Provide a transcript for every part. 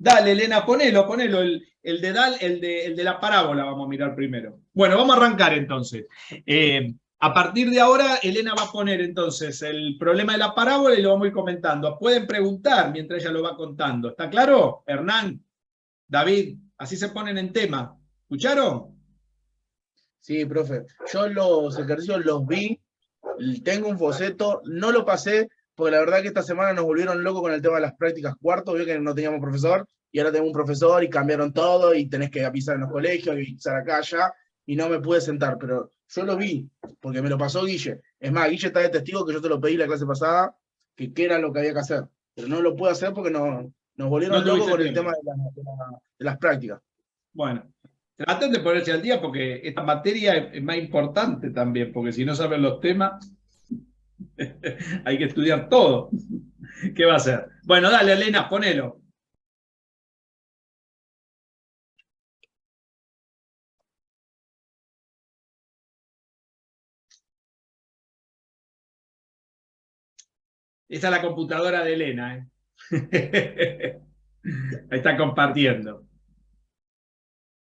Dale, Elena, ponelo, el de la parábola vamos a mirar primero. Bueno, vamos a arrancar entonces. A partir de ahora, Elena va a poner entonces el problema de la parábola y lo vamos a ir comentando. Pueden preguntar mientras ella lo va contando. ¿Está claro? Hernán, David, así se ponen en tema. ¿Escucharon? Sí, profe. Yo los ejercicios los vi, tengo un boceto, no lo pasé, porque la verdad que esta semana nos volvieron locos con el tema de las prácticas cuarto, vio que no teníamos profesor, y ahora tengo un profesor y cambiaron todo, y tenés que avisar en los colegios, y avisar acá, allá, y no me pude sentar, pero yo lo vi, porque me lo pasó Guille. Es más, Guille está de testigo que yo te lo pedí la clase pasada, que qué era lo que había que hacer, pero no lo pude hacer porque nos No volvieron locos tuviste con el tiempo. tema de las prácticas. Bueno, traten de ponerse al día porque esta materia es más importante también, porque si no saben los temas, hay que estudiar todo. ¿Qué va a hacer? Bueno, dale, Elena, ponelo. Esa es la computadora de Elena, ¿eh? Ahí está compartiendo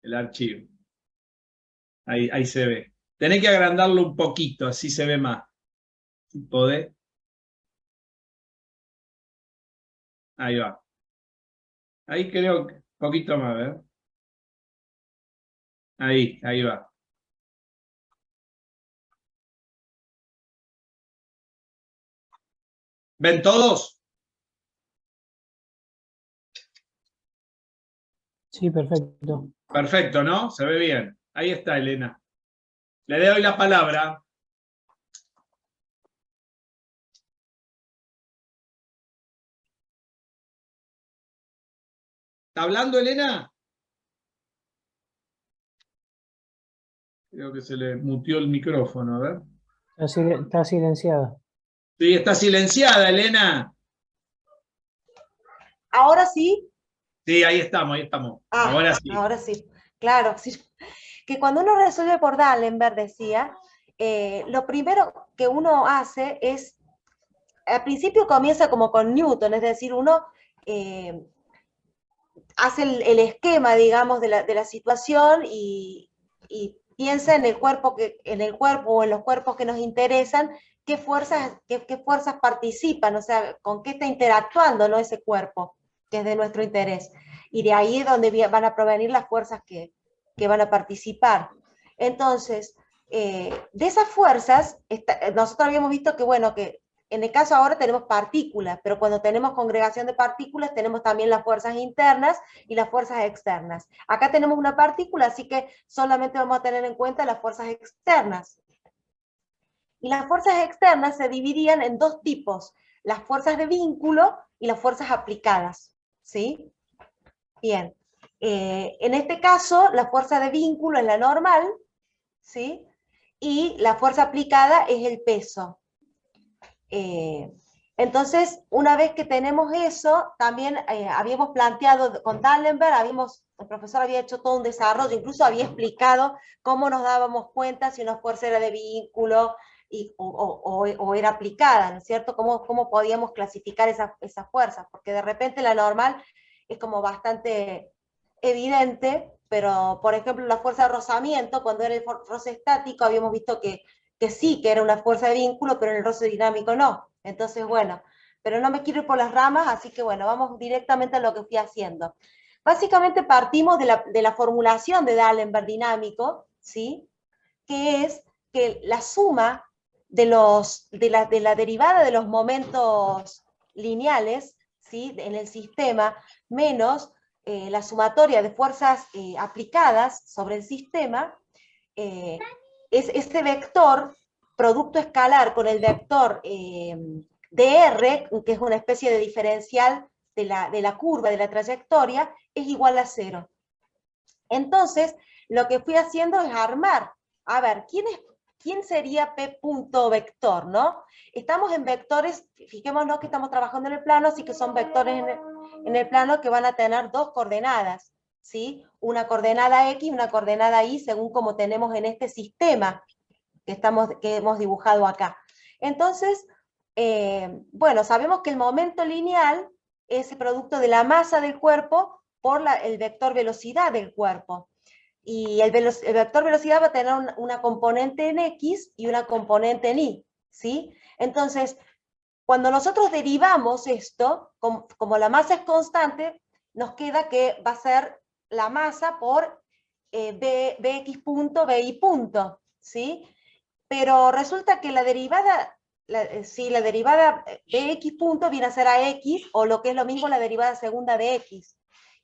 el archivo. Ahí se ve. Tenés que agrandarlo un poquito, así se ve más. Si podés. Ahí va. Ahí creo que un poquito más, ¿ver? Ahí va. ¿Ven todos? Sí, perfecto. Perfecto, ¿no? Se ve bien. Ahí está, Elena. Le doy la palabra. ¿Está hablando, Elena? Creo que se le muteó el micrófono, a ver. Está silenciada. Sí, está silenciada, Elena. Ahora sí. Sí, ahí estamos, ahí estamos. Ahora sí. Ahora sí. Claro, sí. Que cuando uno resuelve por D'Alembert, decía, lo primero que uno hace es, al principio comienza como con Newton, es decir, uno hace el esquema, digamos, de la situación y piensa en el cuerpo o en los cuerpos que nos interesan, qué fuerzas participan, o sea, con qué está interactuando, ¿no?, ese cuerpo que es de nuestro interés. Y de ahí es donde van a provenir las fuerzas que van a participar. Entonces, de esas fuerzas, nosotros habíamos visto que, bueno, que en el caso ahora tenemos partículas, pero cuando tenemos congregación de partículas tenemos también las fuerzas internas y las fuerzas externas. Acá tenemos una partícula, así que solamente vamos a tener en cuenta las fuerzas externas. Y las fuerzas externas se dividían en dos tipos, las fuerzas de vínculo y las fuerzas aplicadas, ¿sí? Bien. En este caso, la fuerza de vínculo es la normal, ¿sí? Y la fuerza aplicada es el peso. Entonces, una vez que tenemos eso, también habíamos planteado con D'Alembert, el profesor había hecho todo un desarrollo, incluso había explicado cómo nos dábamos cuenta si una fuerza era de vínculo o era aplicada, ¿no es cierto? Cómo podíamos clasificar esas fuerzas, porque de repente la normal es como bastante evidente, pero por ejemplo la fuerza de rozamiento, cuando era el roce estático, habíamos visto que sí, que era una fuerza de vínculo, pero en el roce dinámico no. Entonces, bueno, pero no me quiero ir por las ramas, así que bueno, vamos directamente a lo que fui haciendo. Básicamente partimos de la formulación de D'Alembert dinámico, ¿sí? Que es que la suma de la derivada de los momentos lineales, ¿sí?, en el sistema, menos la sumatoria de fuerzas aplicadas sobre el sistema, es este vector, producto escalar con el vector dr, que es una especie de diferencial de la curva, de la trayectoria, es igual a 0. Entonces, lo que fui haciendo es armar, a ver, ¿quién sería P punto vector, no? Estamos en vectores, fijémonos que estamos trabajando en el plano, así que son vectores en el plano que van a tener dos coordenadas, ¿sí? Una coordenada X y una coordenada Y, según como tenemos en este sistema que hemos dibujado acá. Entonces, bueno, sabemos que el momento lineal ese producto de la masa del cuerpo por el vector velocidad del cuerpo. Y el vector velocidad va a tener una componente en X y una componente en Y, ¿sí? Entonces, cuando nosotros derivamos esto, como la masa es constante, nos queda que va a ser la masa por bx punto, bi punto, ¿sí? Pero resulta que la derivada bx punto viene a ser ax, o lo que es lo mismo la derivada segunda de x.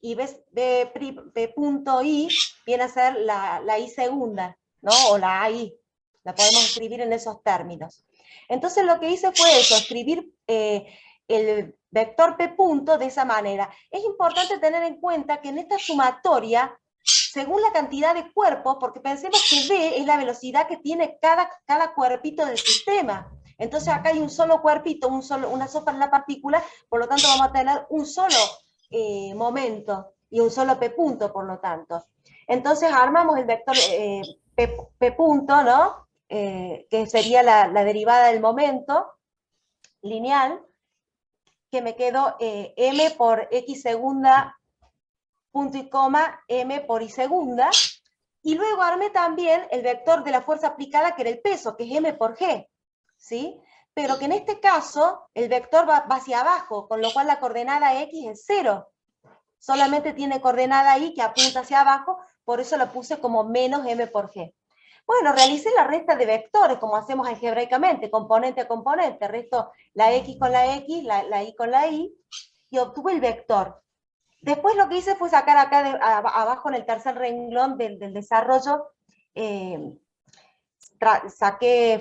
Y b punto y viene a ser la y segunda, ¿no? O la AI. La podemos escribir en esos términos. Entonces lo que hice fue eso, escribir el vector p punto de esa manera. Es importante tener en cuenta que en esta sumatoria, según la cantidad de cuerpos, porque pensemos que v es la velocidad que tiene cada cuerpito del sistema. Entonces acá hay un solo cuerpito, una sola partícula, por lo tanto vamos a tener un solo momento y un solo p punto, por lo tanto. Entonces armamos el vector p punto, ¿no? Que sería la derivada del momento lineal, que me quedó m por x segunda, punto y coma, m por y segunda, y luego armé también el vector de la fuerza aplicada, que era el peso, que es m por g, ¿sí? Pero que en este caso el vector va hacia abajo, con lo cual la coordenada x es 0. Solamente tiene coordenada y que apunta hacia abajo, por eso lo puse como menos m por g. Bueno, realicé la resta de vectores, como hacemos algebraicamente, componente a componente, resto la x con la x, la y con la y, y obtuve el vector. Después lo que hice fue sacar acá abajo en el tercer renglón del desarrollo, saqué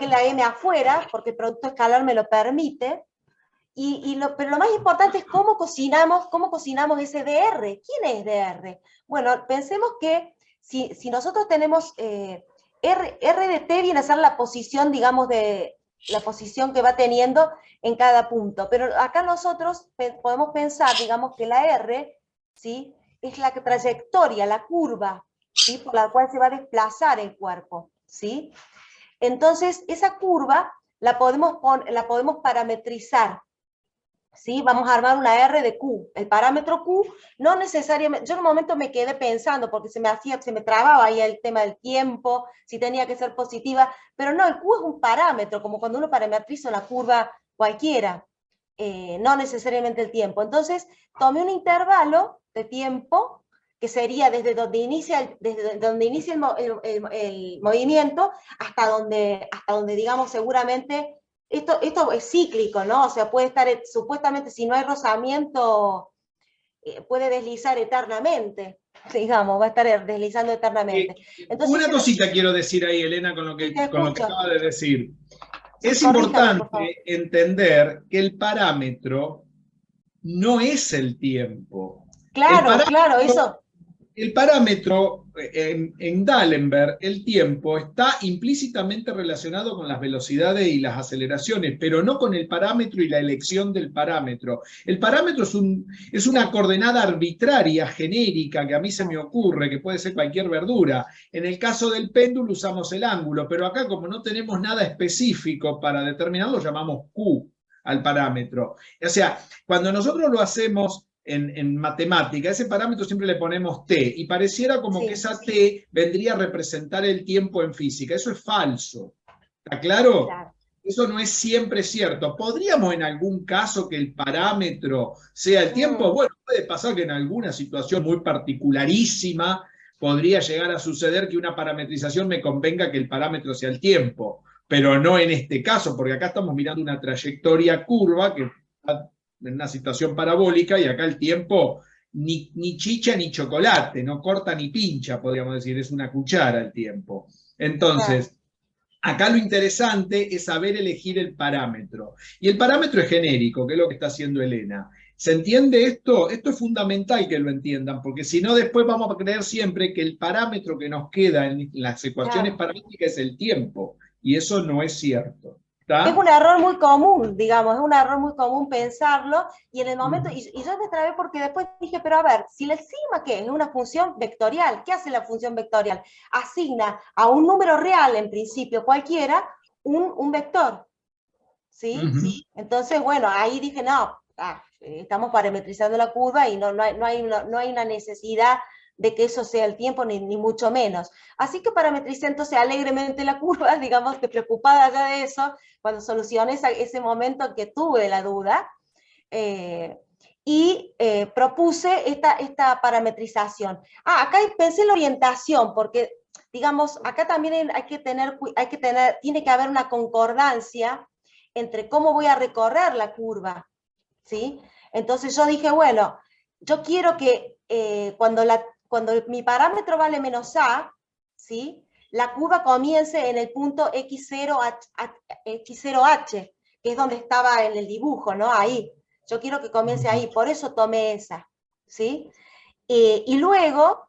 la m afuera, porque el producto escalar me lo permite, pero lo más importante es cómo cocinamos ese dr. ¿Quién es dr? Bueno, pensemos que si nosotros tenemos r de t viene a ser la posición, digamos, la posición que va teniendo en cada punto, pero acá nosotros podemos pensar, digamos, que la r, ¿sí?, es la trayectoria, la curva, ¿sí?, por la cual se va a desplazar el cuerpo, ¿sí? Entonces, esa curva la podemos parametrizar, ¿sí? Vamos a armar una R de Q. El parámetro Q no necesariamente, yo en un momento me quedé pensando, porque se me trababa ahí el tema del tiempo, si tenía que ser positiva, pero no, el Q es un parámetro, como cuando uno parametriza una curva cualquiera, no necesariamente el tiempo. Entonces, tomé un intervalo de tiempo, que sería desde donde inicia el movimiento hasta donde, digamos, seguramente esto es cíclico, ¿no? O sea, puede estar, supuestamente, si no hay rozamiento, puede deslizar eternamente, digamos, va a estar deslizando eternamente. Entonces, una cosita quiero decir ahí, Elena, con lo que acaba de decir. Es corríjame, importante entender que el parámetro no es el tiempo. Claro, claro, eso. El parámetro en D'Alembert, el tiempo, está implícitamente relacionado con las velocidades y las aceleraciones, pero no con el parámetro y la elección del parámetro. El parámetro es una coordenada arbitraria, genérica, que a mí se me ocurre, que puede ser cualquier verdura. En el caso del péndulo usamos el ángulo, pero acá, como no tenemos nada específico para determinarlo, llamamos Q al parámetro. O sea, cuando nosotros lo hacemos en matemática, ese parámetro siempre le ponemos t, y pareciera como que esa t vendría a representar el tiempo en física. Eso es falso. ¿Está claro? Claro. Eso no es siempre cierto. ¿Podríamos en algún caso que el parámetro sea el tiempo? Bueno, puede pasar que en alguna situación muy particularísima podría llegar a suceder que una parametrización me convenga que el parámetro sea el tiempo, pero no en este caso, porque acá estamos mirando una trayectoria curva que en una situación parabólica, y acá el tiempo ni chicha ni chocolate, no corta ni pincha, podríamos decir, es una cuchara el tiempo. Entonces, acá lo interesante es saber elegir el parámetro. Y el parámetro es genérico, que es lo que está haciendo Elena. ¿Se entiende esto? Esto es fundamental que lo entiendan, porque si no después vamos a creer siempre que el parámetro que nos queda en las ecuaciones paramétricas es el tiempo, y eso no es cierto. ¿Está? Es un error muy común, digamos, es un error muy común pensarlo, y en el momento, y yo me trabé porque después dije, pero a ver, si el sigma, ¿qué? Es una función vectorial. ¿Qué hace la función vectorial? Asigna a un número real, en principio cualquiera, un vector, ¿sí? Entonces, bueno, ahí dije, no, estamos parametrizando la curva y no hay una necesidad de que eso sea el tiempo, ni mucho menos. Así que parametricé entonces alegremente la curva, digamos que preocupada ya de eso, cuando solucioné ese momento que tuve la duda, propuse esta parametrización. Acá pensé en la orientación, porque, digamos, acá también tiene que haber una concordancia entre cómo voy a recorrer la curva, ¿sí? Entonces yo dije, bueno, yo quiero que cuando mi parámetro vale menos a, ¿sí? La curva comience en el punto x0h, que es donde estaba en el dibujo, ¿no? Ahí. Yo quiero que comience ahí, por eso tomé esa, ¿sí? Y luego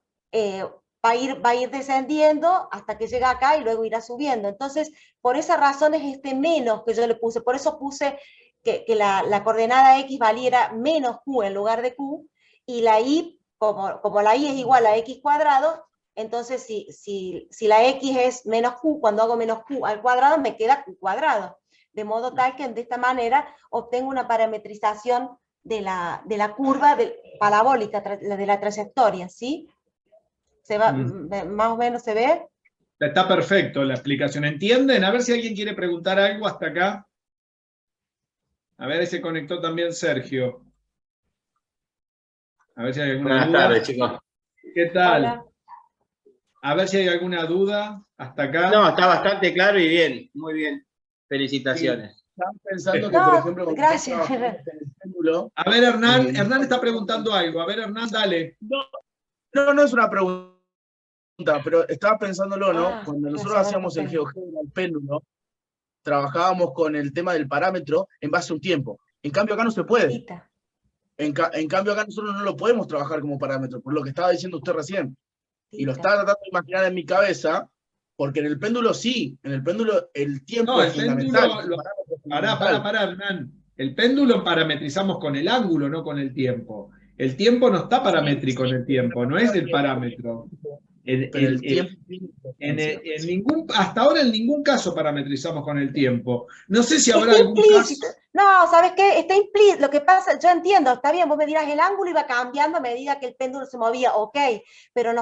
va a ir descendiendo hasta que llega acá y luego irá subiendo. Entonces, por esa razón es este menos que yo le puse, por eso puse que la coordenada x valiera menos q en lugar de q, y la y, como la y es igual a x cuadrado, entonces si la x es menos q, cuando hago menos q al cuadrado me queda q cuadrado. De modo tal que de esta manera obtengo una parametrización de la curva parabólica, de la trayectoria, ¿sí? ¿Se va, más o menos se ve? Está perfecto la explicación. ¿Entienden? A ver si alguien quiere preguntar algo hasta acá. A ver, se conectó también Sergio. A ver si hay alguna Buenas duda. tardes, chicos. ¿Qué tal? Hola. A ver si hay alguna duda hasta acá. No, está bastante claro y bien, muy bien. Felicitaciones. Estaba pensando que, por No, ejemplo, cuando gracias. estás trabajando en el péndulo, A ver, Hernán está preguntando algo. A ver, Hernán, dale. no es una pregunta, pero estaba pensándolo, ¿no? Cuando nosotros hacíamos el GeoGebra, el péndulo, trabajábamos con el tema del parámetro en base a un tiempo. En cambio, acá no se puede. En cambio, acá nosotros no lo podemos trabajar como parámetro, por lo que estaba diciendo usted recién. Y lo estaba tratando de imaginar en mi cabeza, porque en el péndulo sí, en el péndulo el tiempo No, el es fundamental. péndulo. Pará, Hernán. El péndulo parametrizamos con el ángulo, no con el tiempo. El tiempo no está paramétrico en el tiempo, no es el parámetro. Pero el tiempo hasta ahora en ningún caso parametrizamos con el tiempo. No sé si habrá Está algún implícito. caso. No, ¿sabes qué? Está implícito. Lo que pasa, yo entiendo, está bien, vos me dirás, el ángulo iba cambiando a medida que el péndulo se movía, ok, pero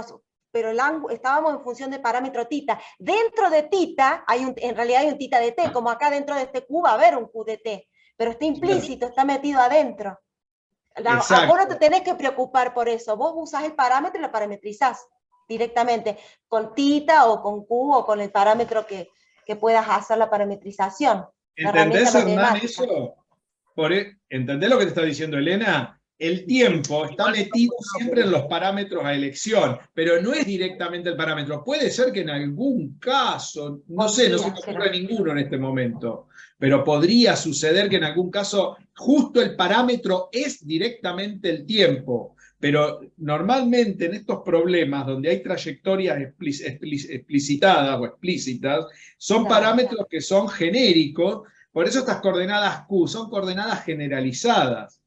el ángulo, estábamos en función del parámetro tita. Dentro de tita, en realidad hay un tita de t, como acá dentro de este Q va a haber un Q de t, pero está implícito, está metido adentro. Vos no te tenés que preocupar por eso, vos usás el parámetro y lo parametrizás directamente, con tita o con Q o con el parámetro que puedas hacer la parametrización. ¿Entendés, Hernán, eso? ¿Entendés lo que te está diciendo Elena? El tiempo está metido siempre en los parámetros a elección, pero no es directamente el parámetro. Puede ser que en algún caso, no se me ocurre ninguno en este momento, pero podría suceder que en algún caso justo el parámetro es directamente el tiempo. Pero normalmente en estos problemas donde hay trayectorias explicitadas o explícitas, son parámetros que son genéricos. Por eso estas coordenadas Q son coordenadas generalizadas.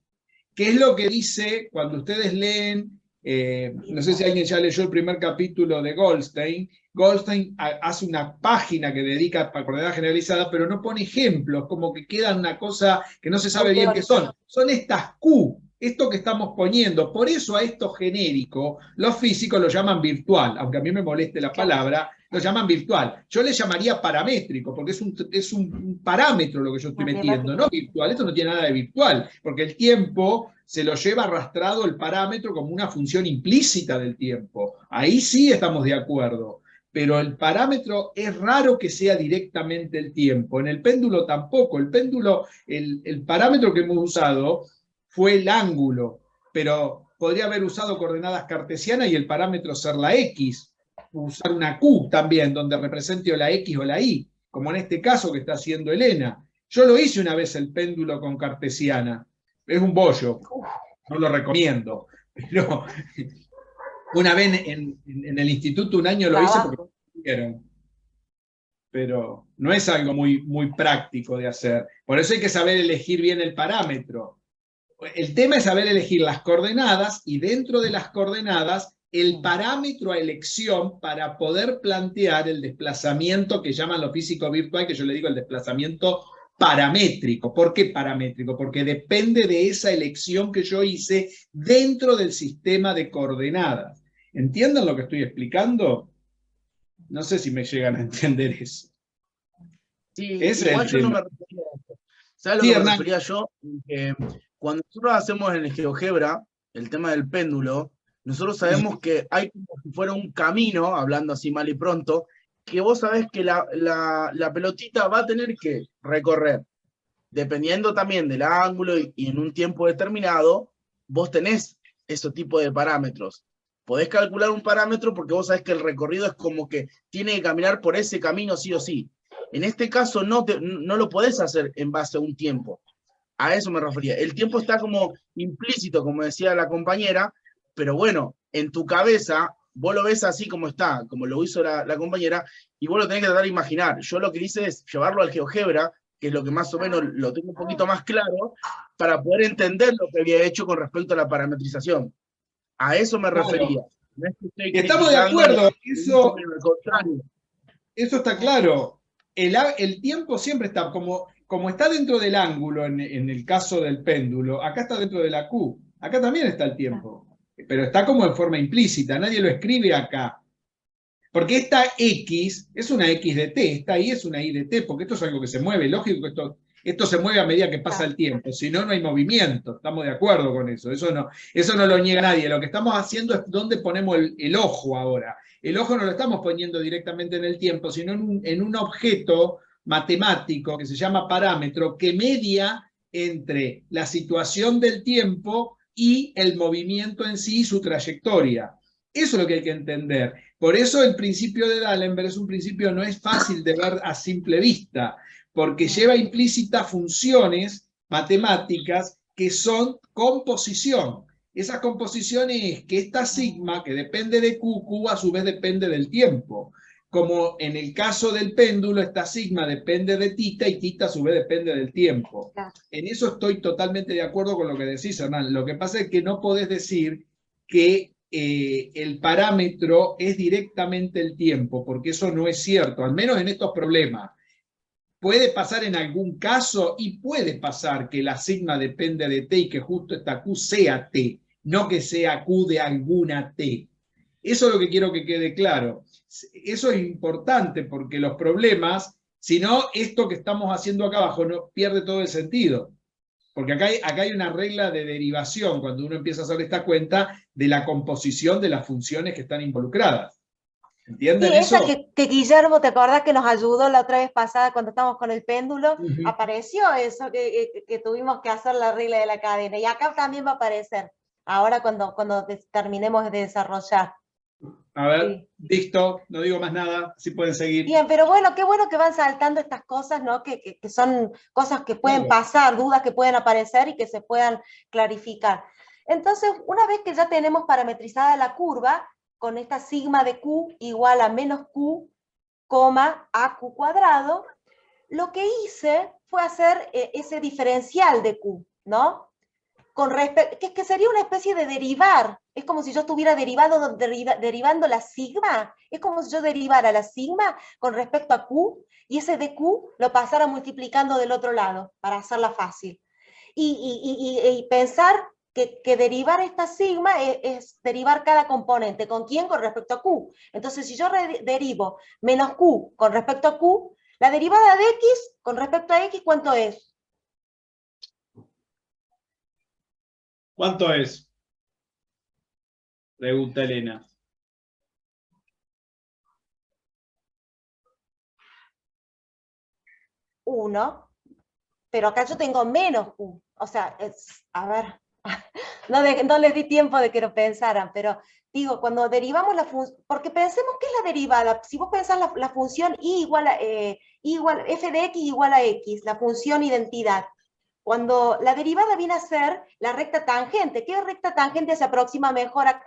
¿Qué es lo que dice cuando ustedes leen? No sé si alguien ya leyó el primer capítulo de Goldstein. Goldstein hace una página que dedica a coordenadas generalizadas, pero no pone ejemplos, como que quedan una cosa que no se sabe bien qué son. Son estas Q, esto que estamos poniendo. Por eso a esto genérico, los físicos lo llaman virtual, aunque a mí me moleste la palabra, lo llaman virtual. Yo le llamaría paramétrico, porque es un parámetro lo que yo estoy metiendo, no virtual. Esto no tiene nada de virtual, porque el tiempo se lo lleva arrastrado el parámetro como una función implícita del tiempo. Ahí sí estamos de acuerdo. Pero el parámetro es raro que sea directamente el tiempo. En el péndulo tampoco. El péndulo, el parámetro que hemos usado fue el ángulo, pero podría haber usado coordenadas cartesianas y el parámetro ser la X. Usar una Q también, donde represente o la X o la Y, como en este caso que está haciendo Elena. Yo lo hice una vez el péndulo con cartesiana. Es un bollo, no lo recomiendo. Pero una vez en el instituto un año lo hice porque me pidieron. Pero no es algo muy práctico de hacer. Por eso hay que saber elegir bien el parámetro. El tema es saber elegir las coordenadas y dentro de las coordenadas el parámetro a elección para poder plantear el desplazamiento que llaman los físicos virtuales, que yo le digo el desplazamiento paramétrico. ¿Por qué paramétrico? Porque depende de esa elección que yo hice dentro del sistema de coordenadas. ¿Entienden lo que estoy explicando? No sé si me llegan a entender eso. Sí, Ese igual es el yo no tema. me refería a eso. ¿Sabes lo Sí, que me Hernán. refería yo? Que cuando nosotros hacemos en el GeoGebra el tema del péndulo, nosotros sabemos que hay como si fuera un camino, hablando así mal y pronto, que vos sabés que la pelotita va a tener que recorrer. Dependiendo también del ángulo y en un tiempo determinado, vos tenés ese tipo de parámetros. Podés calcular un parámetro porque vos sabés que el recorrido es como que tiene que caminar por ese camino sí o sí. En este caso no lo podés hacer en base a un tiempo. A eso me refería. El tiempo está como implícito, como decía la compañera, pero bueno, en tu cabeza vos lo ves así como está, como lo hizo la compañera, y vos lo tenés que tratar de imaginar. Yo lo que hice es llevarlo al GeoGebra, que es lo que más o menos lo tengo un poquito más claro, para poder entender lo que había hecho con respecto a la parametrización. A eso me refería. Claro. No es que estoy Estamos de criticando, acuerdo. al contrario. Eso está claro. El tiempo siempre está, como está dentro del ángulo en el caso del péndulo, acá está dentro de la Q. Acá también está el tiempo. Pero está como en forma implícita. Nadie lo escribe acá. Porque esta X es una X de T, esta Y es una Y de T, porque esto es algo que se mueve. Lógico que esto se mueve a medida que pasa el tiempo, si no, no hay movimiento. Estamos de acuerdo con eso. Eso no lo niega nadie. Lo que estamos haciendo es dónde ponemos el ojo ahora. El ojo no lo estamos poniendo directamente en el tiempo, sino en un objeto matemático que se llama parámetro, que media entre la situación del tiempo y el movimiento en sí y su trayectoria. Eso es lo que hay que entender. Por eso el principio de D'Alembert es un principio no es fácil de ver a simple vista, porque lleva implícitas funciones matemáticas que son composición. Esa composición es que esta sigma, que depende de Q, Q a su vez depende del tiempo. Como en el caso del péndulo, esta sigma depende de tita y tita a su vez depende del tiempo. En eso estoy totalmente de acuerdo con lo que decís, Hernán. Lo que pasa es que no podés decir que el parámetro es directamente el tiempo, porque eso no es cierto, al menos en estos problemas. Puede pasar en algún caso y puede pasar que la sigma depende de t y que justo esta q sea t, no que sea q de alguna t. Eso es lo que quiero que quede claro. Eso es importante porque los problemas, si no, esto que estamos haciendo acá abajo no pierde todo el sentido. Porque acá hay una regla de derivación cuando uno empieza a hacer esta cuenta de la composición de las funciones que están involucradas. ¿Entienden Sí, eso? esa que Guillermo, ¿te acordás que nos ayudó la otra vez pasada cuando estábamos con el péndulo? Apareció eso, que tuvimos que hacer la regla de la cadena. Y acá también va a aparecer, ahora cuando terminemos de desarrollar. A ver, Sí. listo, no digo más nada, así pueden seguir. Bien, pero bueno, qué bueno que van saltando estas cosas, ¿no? Que son cosas que pueden pasar, dudas que pueden aparecer y que se puedan clarificar. Entonces, una vez que ya tenemos parametrizada la curva, con esta sigma de Q igual a menos Q, AQ cuadrado, lo que hice fue hacer ese diferencial de Q, ¿no? Que sería una especie de derivar. Es como si yo estuviera derivando la sigma. Es como si yo derivara la sigma con respecto a Q y ese de Q lo pasara multiplicando del otro lado para hacerla fácil. Y pensar que derivar esta sigma es derivar cada componente. ¿Con quién? Con respecto a Q. Entonces, si yo derivo menos Q con respecto a Q, la derivada de X con respecto a X, ¿cuánto es? ¿Cuánto es? Pregunta Elena. 1, pero acá yo tengo menos Q. O sea, a ver, no les di tiempo de que lo pensaran, pero digo, cuando derivamos la función, porque pensemos qué es la derivada. Si vos pensás la función f de x igual a x, la función identidad. Cuando la derivada viene a ser la recta tangente, ¿qué recta tangente se aproxima mejor a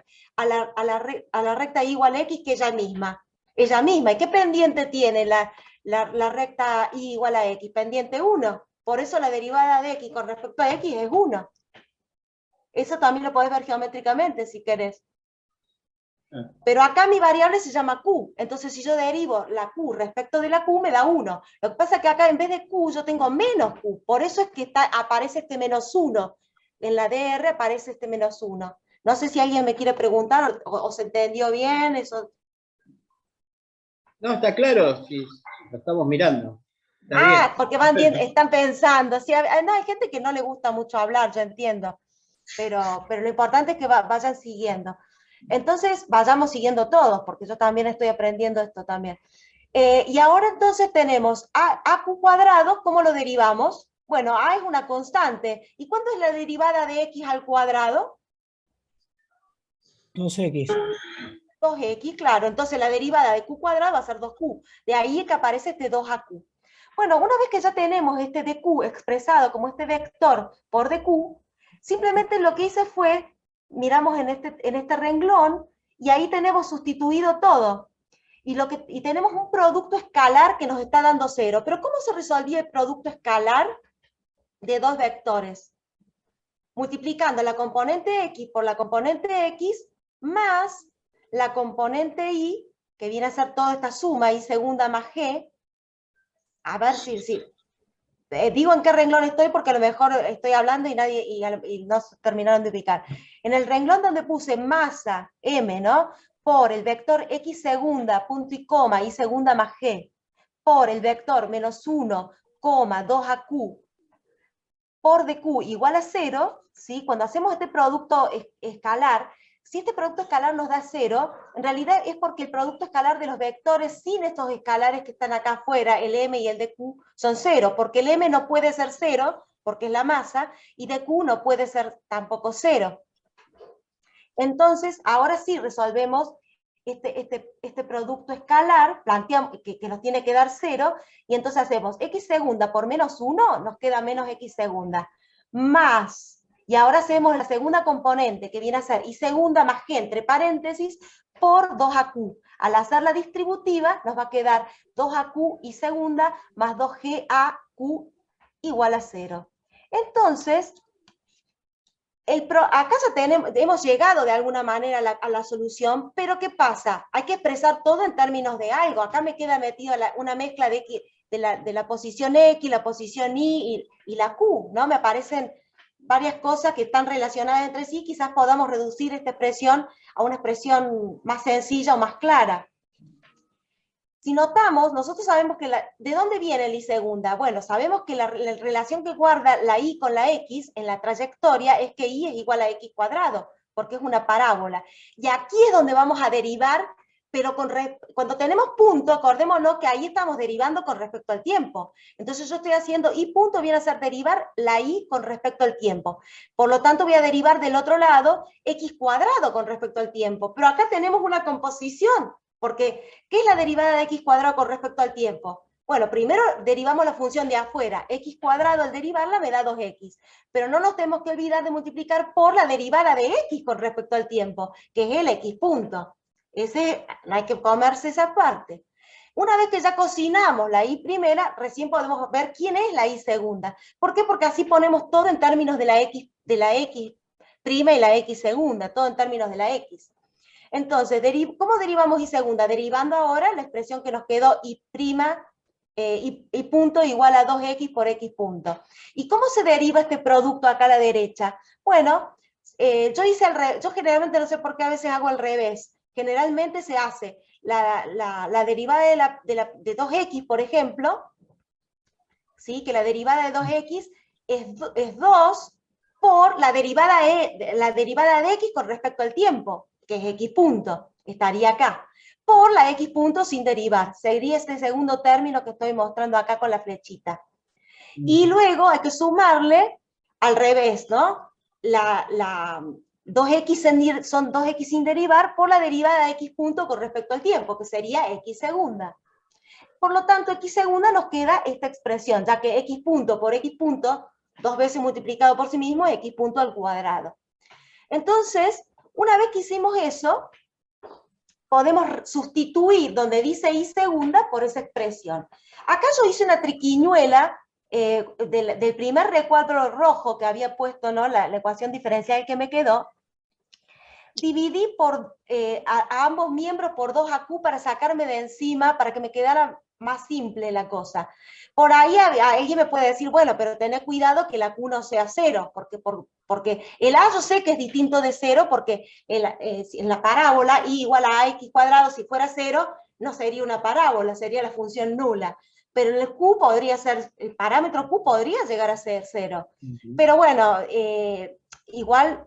la recta y igual a x que ella misma? Ella misma. ¿Y qué pendiente tiene la recta y igual a x? Pendiente 1. Por eso la derivada de x con respecto a x es 1. Eso también lo podés ver geométricamente si querés. Pero acá mi variable se llama Q, entonces si yo derivo la Q respecto de la Q me da 1. Lo que pasa es que acá en vez de Q yo tengo menos Q, por eso es que aparece este menos 1. En la DR aparece este menos 1. No sé si alguien me quiere preguntar o se entendió bien eso. No, está claro, sí, lo estamos mirando. Está bien. Porque están pensando. Sí, no, hay gente que no le gusta mucho hablar, yo entiendo. Pero lo importante es que vayan siguiendo. Entonces, vayamos siguiendo todos, porque yo también estoy aprendiendo esto también. Y ahora entonces tenemos AQ cuadrado, ¿cómo lo derivamos? Bueno, A es una constante. ¿Y cuánto es la derivada de X al cuadrado? 2x. 2x, claro. Entonces la derivada de q cuadrado va a ser 2q. De ahí que aparece este 2aq. Bueno, una vez que ya tenemos este dq expresado como este vector por dq, simplemente lo que hice fue, miramos en este renglón, y ahí tenemos sustituido todo. Y tenemos un producto escalar que nos está dando 0. Pero ¿cómo se resolvía el producto escalar de dos vectores? Multiplicando la componente x por la componente x más la componente y, que viene a ser toda esta suma, y segunda más g. A ver si digo en qué renglón estoy, porque a lo mejor estoy hablando y no terminaron de ubicar. En el renglón donde puse masa m, ¿no? Por el vector x segunda, punto y coma, y segunda más g, por el vector menos 1, 2aq, por dq igual a 0, ¿sí? Cuando hacemos este producto escalar, si este producto escalar nos da 0, en realidad es porque el producto escalar de los vectores sin estos escalares que están acá afuera, el m y el dq, son 0, porque el m no puede ser 0, porque es la masa, y dq no puede ser tampoco 0. Entonces, ahora sí resolvemos este producto escalar, planteamos que nos tiene que dar 0, y entonces hacemos x segunda por menos 1, nos queda menos x segunda, más, y ahora hacemos la segunda componente, que viene a ser y segunda más g, entre paréntesis, por 2aq. Al hacer la distributiva, nos va a quedar 2aq y segunda más 2gaq igual a 0. Entonces, acá ya hemos llegado de alguna manera a la solución, pero ¿qué pasa? Hay que expresar todo en términos de algo. Acá me queda metido una mezcla de la posición X, la posición Y y la Q, ¿no? Me aparecen varias cosas que están relacionadas entre sí, quizás podamos reducir esta expresión a una expresión más sencilla o más clara. Si notamos, nosotros sabemos que ¿de dónde viene el y segunda? Bueno, sabemos que la relación que guarda la y con la x en la trayectoria es que y es igual a x cuadrado, porque es una parábola. Y aquí es donde vamos a derivar, pero cuando tenemos punto, acordémonos que ahí estamos derivando con respecto al tiempo. Entonces yo estoy haciendo y punto viene a ser derivar la y con respecto al tiempo. Por lo tanto voy a derivar del otro lado x cuadrado con respecto al tiempo. Pero acá tenemos una composición. Porque, ¿qué es la derivada de x cuadrado con respecto al tiempo? Bueno, primero derivamos la función de afuera. X cuadrado al derivarla me da 2x. Pero no nos tenemos que olvidar de multiplicar por la derivada de x con respecto al tiempo, que es el x punto. No hay que comerse esa parte. Una vez que ya cocinamos la y primera, recién podemos ver quién es la y segunda. ¿Por qué? Porque así ponemos todo en términos de la x prima y la x segunda, todo en términos de la x. Entonces, ¿cómo derivamos y segunda? Derivando ahora la expresión que nos quedó y prima y punto igual a 2x por x punto. ¿Y cómo se deriva este producto acá a la derecha? Bueno, yo generalmente no sé por qué a veces hago al revés. Generalmente se hace la derivada de 2x, por ejemplo, ¿sí? Que la derivada de 2x es 2 por la derivada de x con respecto al tiempo, que es x punto, estaría acá, por la x punto sin derivar. Sería este segundo término que estoy mostrando acá con la flechita. Y luego hay que sumarle al revés, ¿no? 2x son 2x sin derivar por la derivada de x punto con respecto al tiempo, que sería x segunda. Por lo tanto, x segunda nos queda esta expresión, ya que x punto por x punto, 2 veces multiplicado por sí mismo, es x punto al cuadrado. Entonces, una vez que hicimos eso, podemos sustituir donde dice y segunda por esa expresión. Acá yo hice una triquiñuela del primer recuadro rojo que había puesto, ¿no? La ecuación diferencial que me quedó, dividí a ambos miembros por 2AQ para sacarme de encima, para que me quedara más simple la cosa. Por ahí alguien me puede decir, bueno, pero tené cuidado que la Q no sea 0, porque el A yo sé que es distinto de 0, porque en la parábola I igual a AX cuadrado, si fuera 0, no sería una parábola, sería la función nula. Pero el Q podría ser, el parámetro Q podría llegar a ser 0. Pero bueno, igual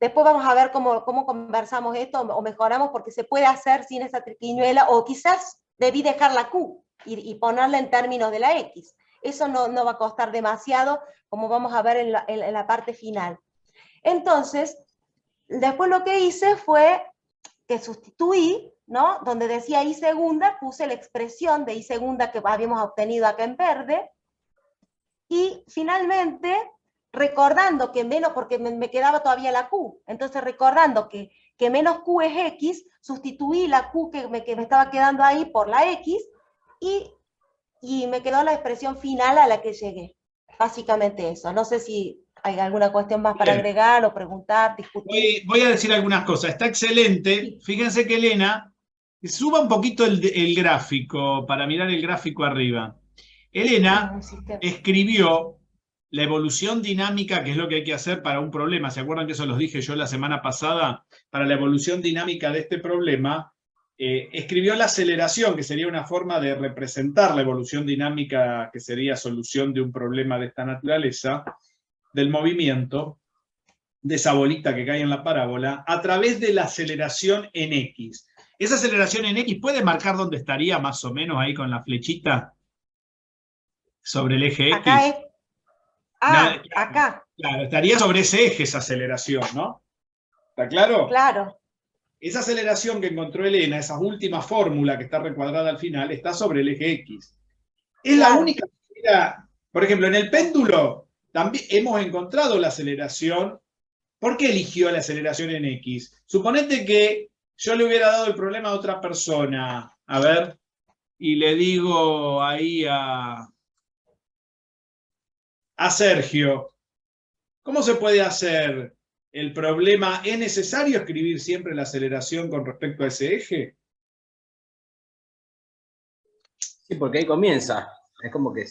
después vamos a ver cómo conversamos esto o mejoramos, porque se puede hacer sin esa triquiñuela, o quizás debí dejar la Q y ponerla en términos de la X. Eso no va a costar demasiado, como vamos a ver en la parte final. Entonces, después lo que hice fue que sustituí, ¿no? Donde decía I segunda, puse la expresión de I segunda que habíamos obtenido acá en verde, y finalmente, recordando que menos, porque me quedaba todavía la Q, entonces recordando que menos Q es X, sustituí la Q que me estaba quedando ahí por la X, y me quedó la expresión final a la que llegué. Básicamente eso. No sé si hay alguna cuestión más para agregar o preguntar, discutir. Voy a decir algunas cosas. Está excelente. Fíjense que Elena, suba un poquito el gráfico para mirar el gráfico arriba. Elena escribió la evolución dinámica, que es lo que hay que hacer para un problema. ¿Se acuerdan que eso los dije yo la semana pasada? Para la evolución dinámica de este problema, escribió la aceleración, que sería una forma de representar la evolución dinámica, que sería solución de un problema de esta naturaleza, del movimiento, de esa bolita que cae en la parábola, a través de la aceleración en X. Esa aceleración en X puede marcar dónde estaría más o menos ahí con la flechita sobre el eje X. Acá es... acá. Claro, estaría sobre ese eje esa aceleración, ¿no? ¿Está claro? Claro. Esa aceleración que encontró Elena, esa última fórmula que está recuadrada al final, está sobre el eje X. Es la única manera, por ejemplo, en el péndulo también hemos encontrado la aceleración. ¿Por qué eligió la aceleración en X? Suponete que yo le hubiera dado el problema a otra persona, a ver, y le digo ahí a Sergio, ¿cómo se puede hacer el problema? ¿Es necesario escribir siempre la aceleración con respecto a ese eje? Sí, porque ahí comienza. Es como que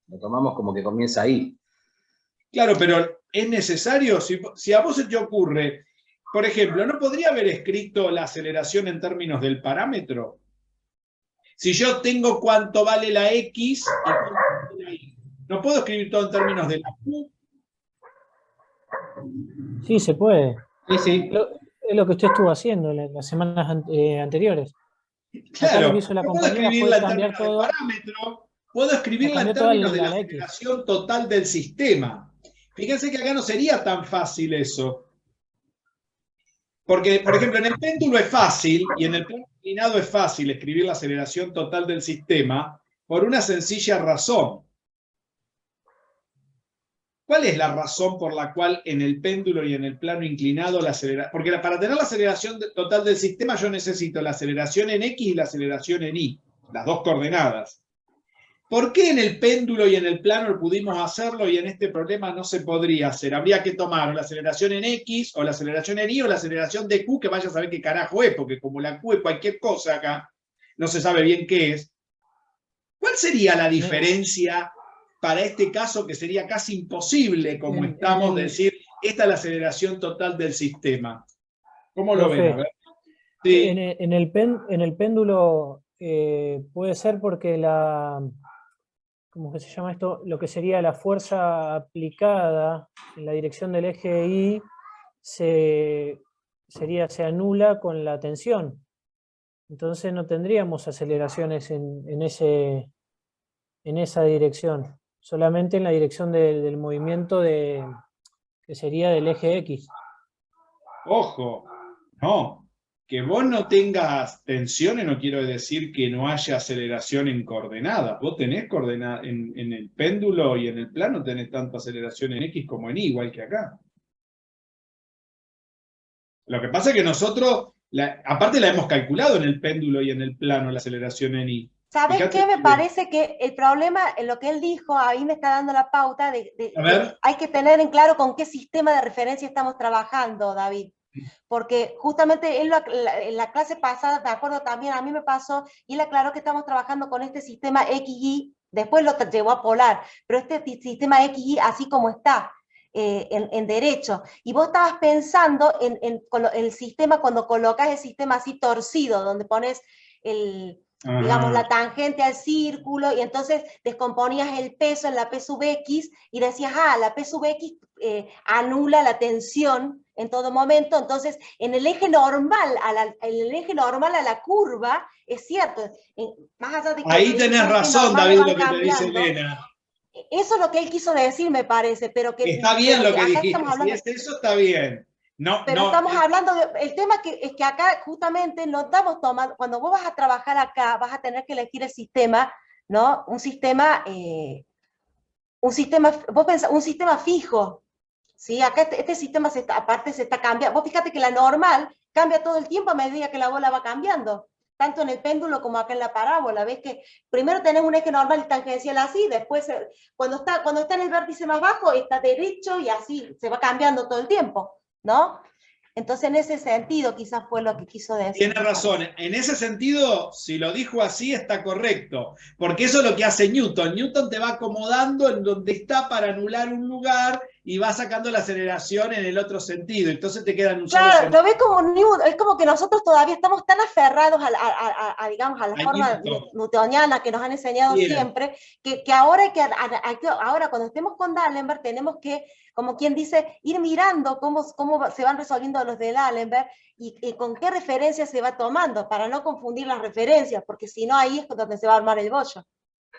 lo tomamos como que comienza ahí. Claro, pero es necesario, si a vos se te ocurre, por ejemplo, ¿no podría haber escrito la aceleración en términos del parámetro? Si yo tengo cuánto vale la X y cuánto vale la Y, ¿no puedo escribir todo en términos de la Q? Sí, se puede. Sí, sí. Es lo que usted estuvo haciendo en las semanas anteriores. Claro, acá lo que hizo la no puedo compañera escribirla fue en cambiar términos todo. de parámetro, puedo escribirla en Cambió toda términos de la la X. aceleración total del sistema. Fíjense que acá no sería tan fácil eso. Porque, por ejemplo, en el péndulo es fácil, y en el plano inclinado es fácil escribir la aceleración total del sistema, por una sencilla razón. ¿Cuál es la razón por la cual en el péndulo y en el plano inclinado la aceleración? Porque para tener la aceleración total del sistema yo necesito la aceleración en X y la aceleración en Y, las dos coordenadas. ¿Por qué en el péndulo y en el plano pudimos hacerlo y en este problema no se podría hacer? Habría que tomar la aceleración en X o la aceleración en Y o la aceleración de Q, que vaya a saber qué carajo es, porque como la Q es cualquier cosa acá, no se sabe bien qué es. ¿Cuál sería la diferencia para este caso, que sería casi imposible, como estamos, decir, esta es la aceleración total del sistema? ¿Cómo lo ven? A ver. Sí. En el péndulo puede ser porque ¿cómo que se llama esto? Lo que sería la fuerza aplicada en la dirección del eje Y se anula con la tensión. Entonces no tendríamos aceleraciones en esa dirección, solamente en la dirección del movimiento que sería del eje X. Ojo, no. Que vos no tengas tensiones no quiero decir que no haya aceleración en coordenadas. Vos tenés coordenadas en el péndulo y en el plano tenés tanto aceleración en X como en Y, igual que acá. Lo que pasa es que nosotros, aparte la hemos calculado en el péndulo y en el plano, la aceleración en Y. ¿Sabes qué? Me parece que el problema, en lo que él dijo, ahí me está dando la pauta de hay que tener en claro con qué sistema de referencia estamos trabajando, David. porque justamente en la clase pasada, de acuerdo también, a mí me pasó, y él aclaró que estamos trabajando con este sistema XY, después lo llevó a polar, pero este sistema XY así como está, en derecho. Y vos estabas pensando en el sistema, cuando colocas el sistema así torcido, donde pones digamos, la tangente al círculo, y entonces descomponías el peso en la P sub X, y decías, la P sub X anula la tensión en todo momento, entonces en el eje normal, a la curva, es cierto, más allá de que ahí tenés razón, David, lo que te dice Elena. Eso es lo que él quiso decir, me parece, pero que... Está bien lo que acá dijiste, estamos hablando, si es eso está bien. No, pero no, estamos hablando el tema es que acá justamente nos damos tomando, cuando vos vas a trabajar acá, vas a tener que elegir el sistema, ¿no? Un sistema, vos pensás, un sistema fijo, ¿sí? Acá este sistema aparte se está cambiando. Vos fíjate que la normal cambia todo el tiempo a medida que la bola va cambiando, tanto en el péndulo como acá en la parábola. Ves que primero tenés un eje normal y tangencial así, después cuando está en el vértice más bajo está derecho y así se va cambiando todo el tiempo, ¿no? Entonces en ese sentido quizás fue lo que quiso decir. Tiene razón, en ese sentido, si lo dijo así está correcto, porque eso es lo que hace Newton. Newton te va acomodando en donde está para anular un lugar y va sacando la aceleración en el otro sentido, entonces te quedan un solo Claro, sentido. lo ves como Newton, es como que nosotros todavía estamos tan aferrados digamos, a la forma newtoniana que nos han enseñado siempre, que ahora, ahora cuando estemos con D'Alembert tenemos que, como quien dice, ir mirando cómo se van resolviendo los de D'Alembert y con qué referencias se va tomando, para no confundir las referencias, porque si no ahí es donde se va a armar el bollo.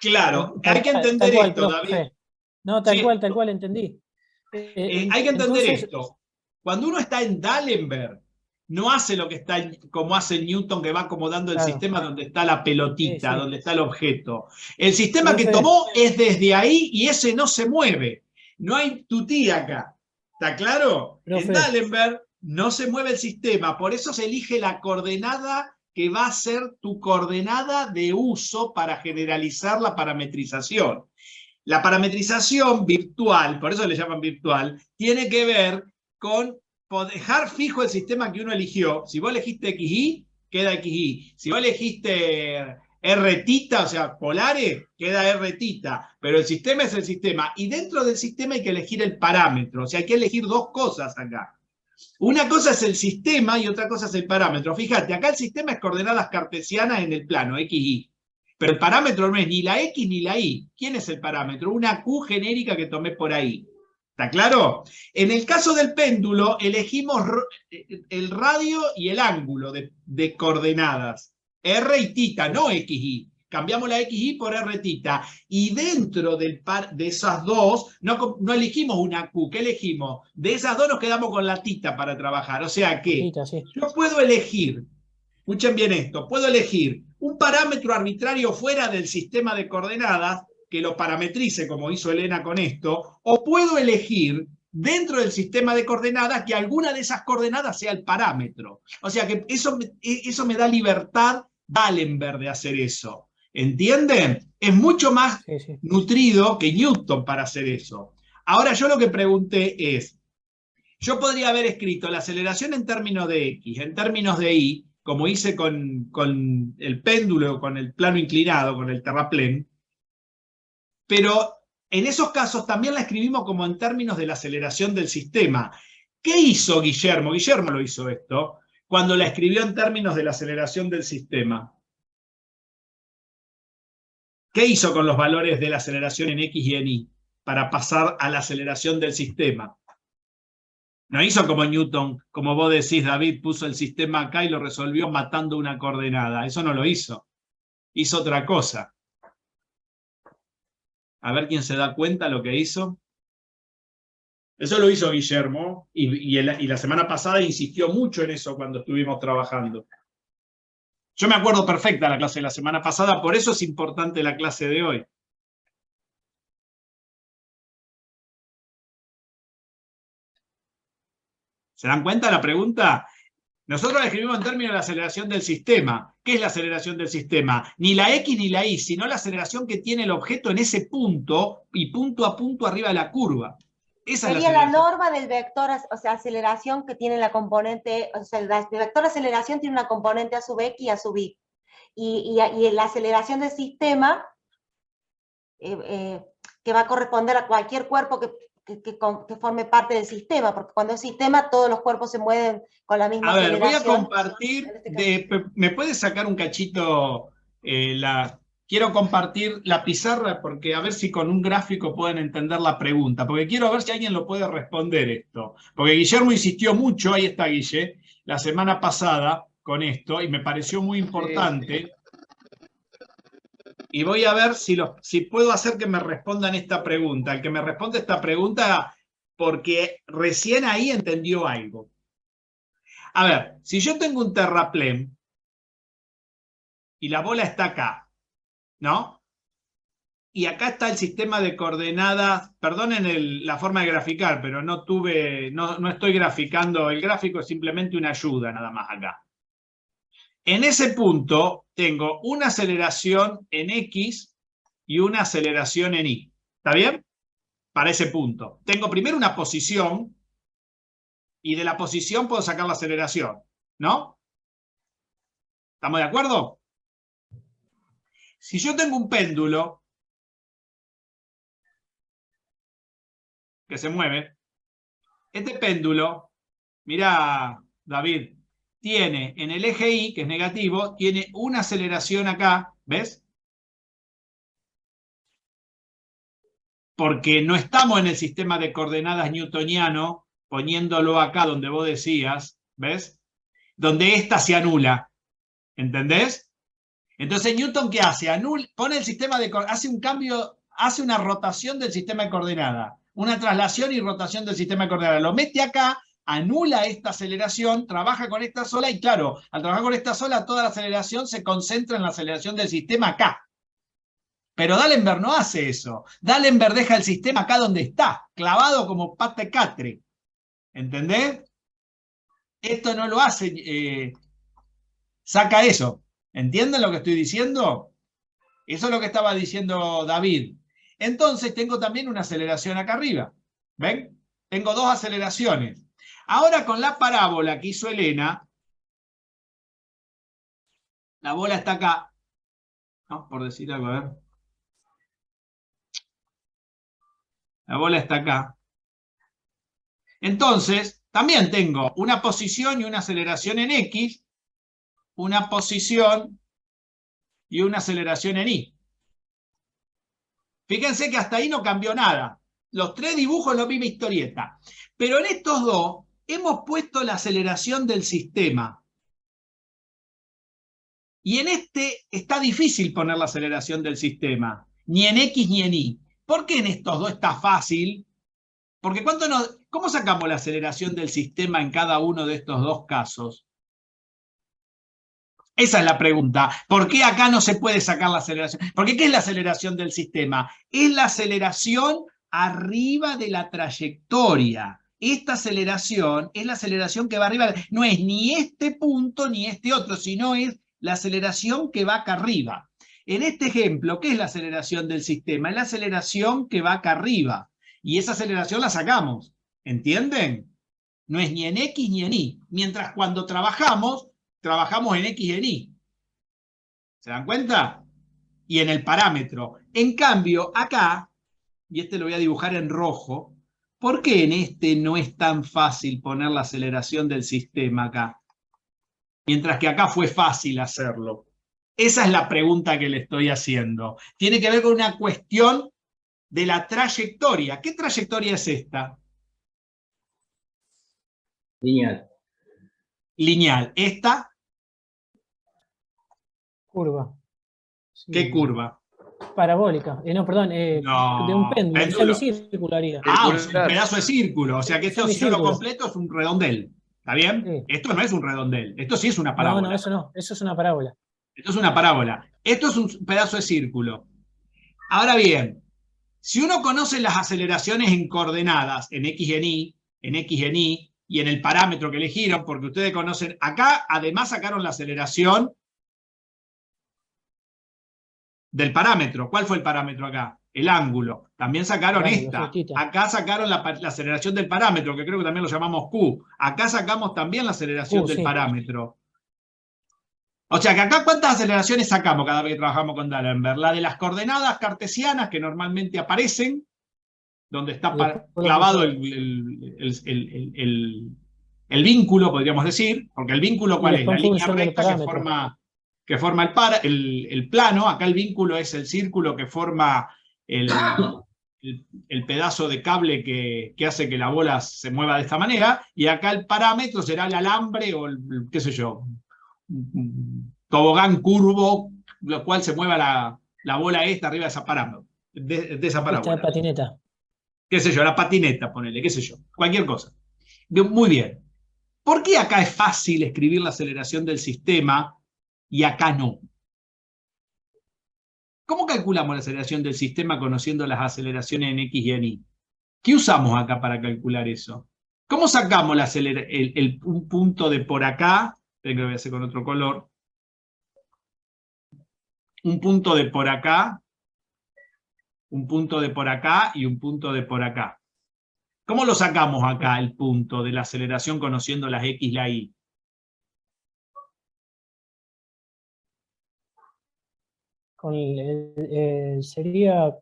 Claro, hay que entender esto, David. No, tal cual, entendí. Hay que entender esto. Cuando uno está en D'Alembert, no hace lo que está como hace Newton, que va acomodando el sistema donde está la pelotita, donde está el objeto. El sistema que tomó es desde ahí y ese no se mueve. No hay tutí acá. ¿Está claro? En D'Alembert no se mueve el sistema, por eso se elige la coordenada que va a ser tu coordenada de uso para generalizar la parametrización. La parametrización virtual, por eso le llaman virtual, tiene que ver con dejar fijo el sistema que uno eligió. Si vos elegiste XY, queda XY. Si vos elegiste R tita, o sea, polares, queda R tita. Pero el sistema es el sistema. Y dentro del sistema hay que elegir el parámetro. O sea, hay que elegir dos cosas acá. Una cosa es el sistema y otra cosa es el parámetro. Fíjate, acá el sistema es coordenadas cartesianas en el plano, XY. Pero el parámetro no es ni la X ni la Y. ¿Quién es el parámetro? Una Q genérica que tomé por ahí. ¿Está claro? En el caso del péndulo, elegimos el radio y el ángulo de coordenadas. R y tita, no XY. Cambiamos la XY por R tita. Y dentro de esas dos, no elegimos una Q. ¿Qué elegimos? De esas dos nos quedamos con la tita para trabajar. O sea que yo puedo elegir, escuchen bien esto, puedo elegir un parámetro arbitrario fuera del sistema de coordenadas que lo parametrice, como hizo Elena con esto, o puedo elegir dentro del sistema de coordenadas que alguna de esas coordenadas sea el parámetro. O sea que eso me da libertad D'Alembert de hacer eso. ¿Entienden? Es mucho más nutrido que Newton para hacer eso. Ahora yo lo que pregunté es, yo podría haber escrito la aceleración en términos de X, en términos de Y, como hice con el péndulo, con el plano inclinado, con el terraplén, pero en esos casos también la escribimos como en términos de la aceleración del sistema. ¿Qué hizo Guillermo? Guillermo lo hizo esto, cuando la escribió en términos de la aceleración del sistema. ¿Qué hizo con los valores de la aceleración en X y en Y para pasar a la aceleración del sistema? No hizo como Newton, como vos decís, David, puso el sistema acá y lo resolvió matando una coordenada. Eso no lo hizo. Hizo otra cosa. A ver quién se da cuenta lo que hizo. Eso lo hizo Guillermo, y la semana pasada insistió mucho en eso cuando estuvimos trabajando. Yo me acuerdo perfecta la clase de la semana pasada, por eso es importante la clase de hoy. ¿Se dan cuenta de la pregunta? Nosotros la escribimos en términos de la aceleración del sistema. ¿Qué es la aceleración del sistema? Ni la X ni la Y, sino la aceleración que tiene el objeto en ese punto y punto a punto arriba de la curva. Esa es Sería la aceleración. norma del vector, o sea, aceleración que tiene la componente, o sea, el vector aceleración tiene una componente a sub x y a sub y. Y la aceleración del sistema que va a corresponder a cualquier cuerpo que forme parte del sistema, porque cuando es sistema todos los cuerpos se mueven con la misma A ver, voy a aceleración. compartir, En este caso, ¿me puedes sacar un cachito? Quiero compartir la pizarra porque a ver si con un gráfico pueden entender la pregunta, porque quiero ver si alguien lo puede responder esto. Porque Guillermo insistió mucho, ahí está Guille, la semana pasada con esto y me pareció muy importante. Y voy a ver si puedo hacer que me respondan esta pregunta. El que me responde esta pregunta, porque recién ahí entendió algo. A ver, si yo tengo un terraplén y la bola está acá, ¿no? Y acá está el sistema de coordenadas, perdonen la forma de graficar, pero no estoy graficando, el gráfico es simplemente una ayuda nada más acá. En ese punto tengo una aceleración en X y una aceleración en Y. ¿Está bien? Para ese punto. Tengo primero una posición y de la posición puedo sacar la aceleración, ¿no? ¿Estamos de acuerdo? Si yo tengo un péndulo que se mueve, este péndulo, mirá, David, tiene en el eje Y, que es negativo, tiene una aceleración acá, ¿ves? Porque no estamos en el sistema de coordenadas newtoniano, poniéndolo acá donde vos decías, ¿ves? Donde esta se anula, ¿entendés? Entonces, ¿Newton qué hace? Pone el sistema hace un cambio, hace una rotación del sistema de coordenadas, una traslación y rotación del sistema de coordenadas. Lo mete acá, anula esta aceleración, trabaja con esta sola y claro, al trabajar con esta sola, toda la aceleración se concentra en la aceleración del sistema acá. Pero D'Alembert no hace eso. D'Alembert deja el sistema acá donde está, clavado como pata de catre. ¿Entendés? Esto no lo hace, saca eso. ¿Entienden lo que estoy diciendo? Eso es lo que estaba diciendo David. Entonces tengo también una aceleración acá arriba. ¿Ven? Tengo dos aceleraciones. Ahora con la parábola que hizo Elena, la bola está acá. ¿No? Por decir algo, a ver. La bola está acá. Entonces, también tengo una posición y una aceleración en X, una posición y una aceleración en Y. Fíjense que hasta ahí no cambió nada. Los tres dibujos la misma historieta. Pero en estos dos hemos puesto la aceleración del sistema. Y en este está difícil poner la aceleración del sistema. Ni en X ni en Y. ¿Por qué en estos dos está fácil? Porque ¿cómo sacamos la aceleración del sistema en cada uno de estos dos casos? Esa es la pregunta. ¿Por qué acá no se puede sacar la aceleración? Porque ¿qué es la aceleración del sistema? Es la aceleración arriba de la trayectoria. Esta aceleración es la aceleración que va arriba. No es ni este punto ni este otro, sino es la aceleración que va acá arriba. En este ejemplo, ¿qué es la aceleración del sistema? Es la aceleración que va acá arriba. Y esa aceleración la sacamos. ¿Entienden? No es ni en X ni en Y. Mientras cuando trabajamos en X y en Y. ¿Se dan cuenta? Y en el parámetro. En cambio, acá, y este lo voy a dibujar en rojo, ¿por qué en este no es tan fácil poner la aceleración del sistema acá? Mientras que acá fue fácil hacerlo. Esa es la pregunta que le estoy haciendo. Tiene que ver con una cuestión de la trayectoria. ¿Qué trayectoria es esta? Lineal. Lineal. ¿Esta? Curva. ¿Qué Sí. curva? Parabólica. No, perdón, No, de un péndulo, un péndulo. semicírculo haría. Ah, un pedazo de círculo. O sea que esto, si yo lo Semicírculo. completo, es un redondel. ¿Está bien? Sí. Esto no es un redondel. Esto sí es una No, parábola. no, eso es una parábola. Esto es una parábola. Esto es un pedazo de círculo. Ahora bien, si uno conoce las aceleraciones en coordenadas, en X y en Y, en X y en Y, y en el parámetro que eligieron, porque ustedes conocen, acá además sacaron la aceleración del parámetro. ¿Cuál fue el parámetro acá? el ángulo. También sacaron El ángulo, esta. sí, tita. Acá sacaron la aceleración del parámetro, que creo que también lo llamamos Q. Acá sacamos también la aceleración Q, del sí. parámetro. O sea que acá, ¿cuántas aceleraciones sacamos cada vez que trabajamos con D'Alembert? La de las coordenadas cartesianas que normalmente aparecen, donde está Y después lo clavado puso- el vínculo, podríamos decir, porque el vínculo, Y ¿cuál es? después La en línea función del recta parámetro. que forma el plano. Acá el vínculo es el círculo que forma el pedazo de cable que hace que la bola se mueva de esta manera, y acá el parámetro será el alambre o qué sé yo, un tobogán curvo, lo cual se mueva la bola esta arriba de esa parábola. De esa Esta parábola. patineta. Qué sé yo, la patineta, ponele, qué sé yo, cualquier cosa. Muy bien. ¿Por qué acá es fácil escribir la aceleración del sistema y acá no? ¿Cómo calculamos la aceleración del sistema conociendo las aceleraciones en X y en Y? ¿Qué usamos acá para calcular eso? ¿Cómo sacamos un punto de por acá? Tengo que voy a hacer con otro color. Un punto de por acá, un punto de por acá y un punto de por acá. ¿Cómo lo sacamos acá, el punto de la aceleración conociendo las X y la Y? Sería,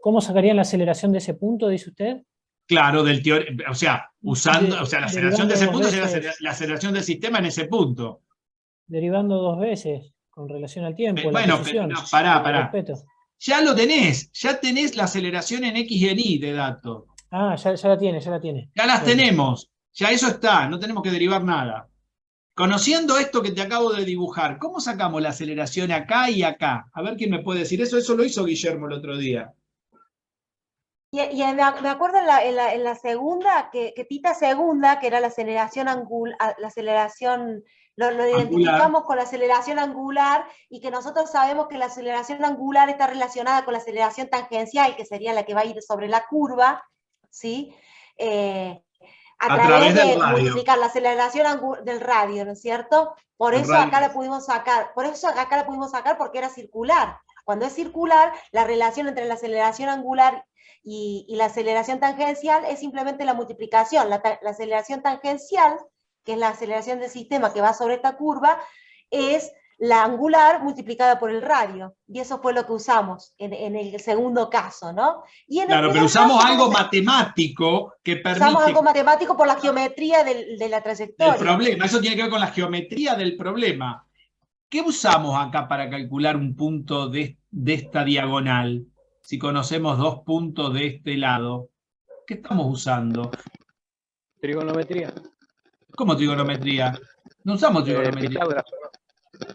¿cómo sacarían la aceleración de ese punto, dice usted? Claro, del teorema, o sea, usando, o sea, la aceleración de ese Derivando punto dos sería veces, la aceleración del sistema en ese punto. derivando dos veces con relación al tiempo, la Bueno, pero posición, no, pará. respeto. Ya lo tenés, ya tenés la aceleración en X y en Y de datos. Ah, ya la tiene, ya la tiene. Ya las Bien. tenemos, ya eso está, no tenemos que derivar nada. Conociendo esto que te acabo de dibujar, ¿cómo sacamos la aceleración acá y acá? A ver quién me puede decir eso. Eso lo hizo Guillermo el otro día. Me acuerdo en la segunda, que Tita segunda, que era la aceleración lo identificamos con la aceleración angular, y que nosotros sabemos que la aceleración angular está relacionada con la aceleración tangencial, que sería la que va a ir sobre la curva, ¿sí? A través del de radio. multiplicar la aceleración del radio, ¿no es cierto? Por El eso radio. acá la pudimos sacar, porque era circular. Cuando es circular, la relación entre la aceleración angular y la aceleración tangencial es simplemente la multiplicación. La aceleración tangencial, que es la aceleración del sistema que va sobre esta curva, es la angular multiplicada por el radio. Y eso fue lo que usamos en el segundo caso, ¿no? Y en Claro, el pero usamos caso, algo matemático que permite... Usamos algo matemático por la geometría de la trayectoria. del problema. Eso tiene que ver con la geometría del problema. ¿Qué usamos acá para calcular un punto de esta diagonal? Si conocemos dos puntos de este lado, ¿qué estamos usando? Trigonometría. ¿Cómo trigonometría? No usamos trigonometría.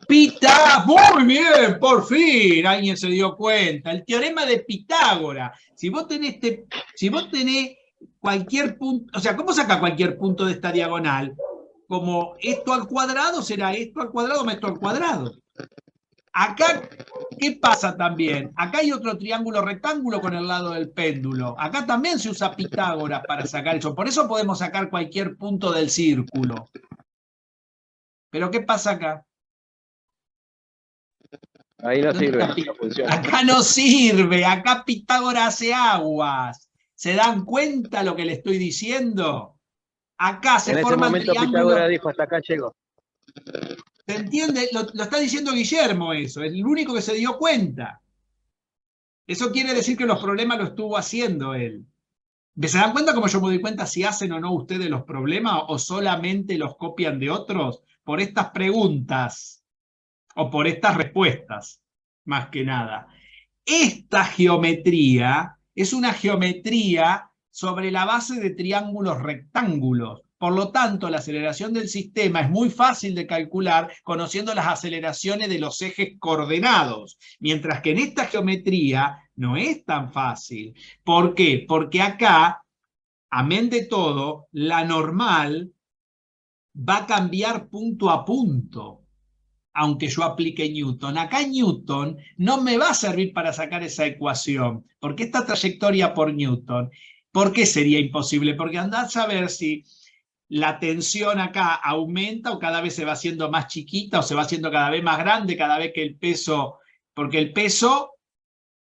Pitágoras. Muy bien, por fin, alguien se dio cuenta. El teorema de Pitágoras. Si vos tenés cualquier punto, o sea, ¿cómo saca cualquier punto de esta diagonal? Como esto al cuadrado será esto al cuadrado más esto al cuadrado. Acá, ¿qué pasa también? Acá hay otro triángulo rectángulo con el lado del péndulo. Acá también se usa Pitágoras para sacar eso. Por eso podemos sacar cualquier punto del círculo. Pero ¿qué pasa acá? Ahí no sirve, no funciona. Acá no sirve, acá Pitágoras hace aguas. ¿Se dan cuenta lo que le estoy diciendo? Acá se En ese forman momento triángulos. Pitágoras dijo, hasta acá llego. ¿Se entiende? Lo está diciendo Guillermo eso, es el único que se dio cuenta. Eso quiere decir que los problemas lo estuvo haciendo él. ¿Se dan cuenta cómo yo me doy cuenta si hacen o no ustedes los problemas o solamente los copian de otros? Por estas preguntas o por estas respuestas, más que nada. Esta geometría es una geometría sobre la base de triángulos rectángulos. Por lo tanto, la aceleración del sistema es muy fácil de calcular conociendo las aceleraciones de los ejes coordenados, mientras que en esta geometría no es tan fácil. ¿Por qué? Porque acá, amén de todo, la normal va a cambiar punto a punto, aunque yo aplique Newton. Acá Newton no me va a servir para sacar esa ecuación, porque esta trayectoria por Newton, ¿por qué sería imposible? Porque andá a saber si la tensión acá aumenta o cada vez se va haciendo más chiquita o se va haciendo cada vez más grande cada vez que el peso, porque el peso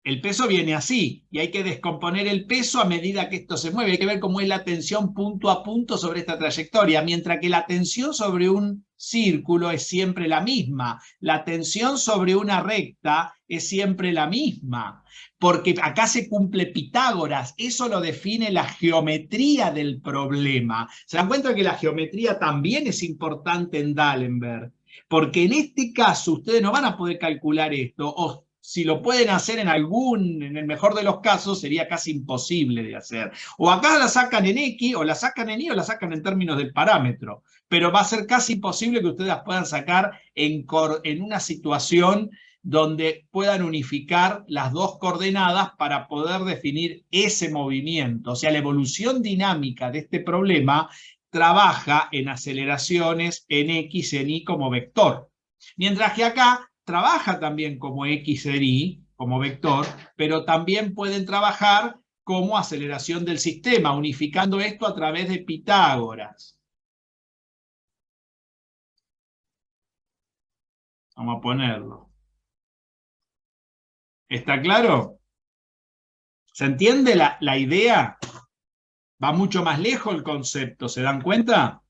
el peso viene así, y hay que descomponer el peso a medida que esto se mueve. Hay que ver cómo es la tensión punto a punto sobre esta trayectoria, mientras que la tensión sobre un círculo es siempre la misma. La tensión sobre una recta es siempre la misma, porque acá se cumple Pitágoras. Eso lo define la geometría del problema. ¿Se dan cuenta que la geometría también es importante en D'Alembert? Porque en este caso ustedes no van a poder calcular esto, o si lo pueden hacer en el mejor de los casos, sería casi imposible de hacer. O acá la sacan en X, o la sacan en Y, o la sacan en términos del parámetro. Pero va a ser casi imposible que ustedes las puedan sacar en una situación donde puedan unificar las dos coordenadas para poder definir ese movimiento. O sea, la evolución dinámica de este problema trabaja en aceleraciones en X, en Y como vector. Mientras que acá trabaja también como X en Y, como vector, pero también pueden trabajar como aceleración del sistema, unificando esto a través de Pitágoras. Vamos a ponerlo. ¿Está claro? ¿Se entiende la idea? Va mucho más lejos el concepto, ¿se dan cuenta?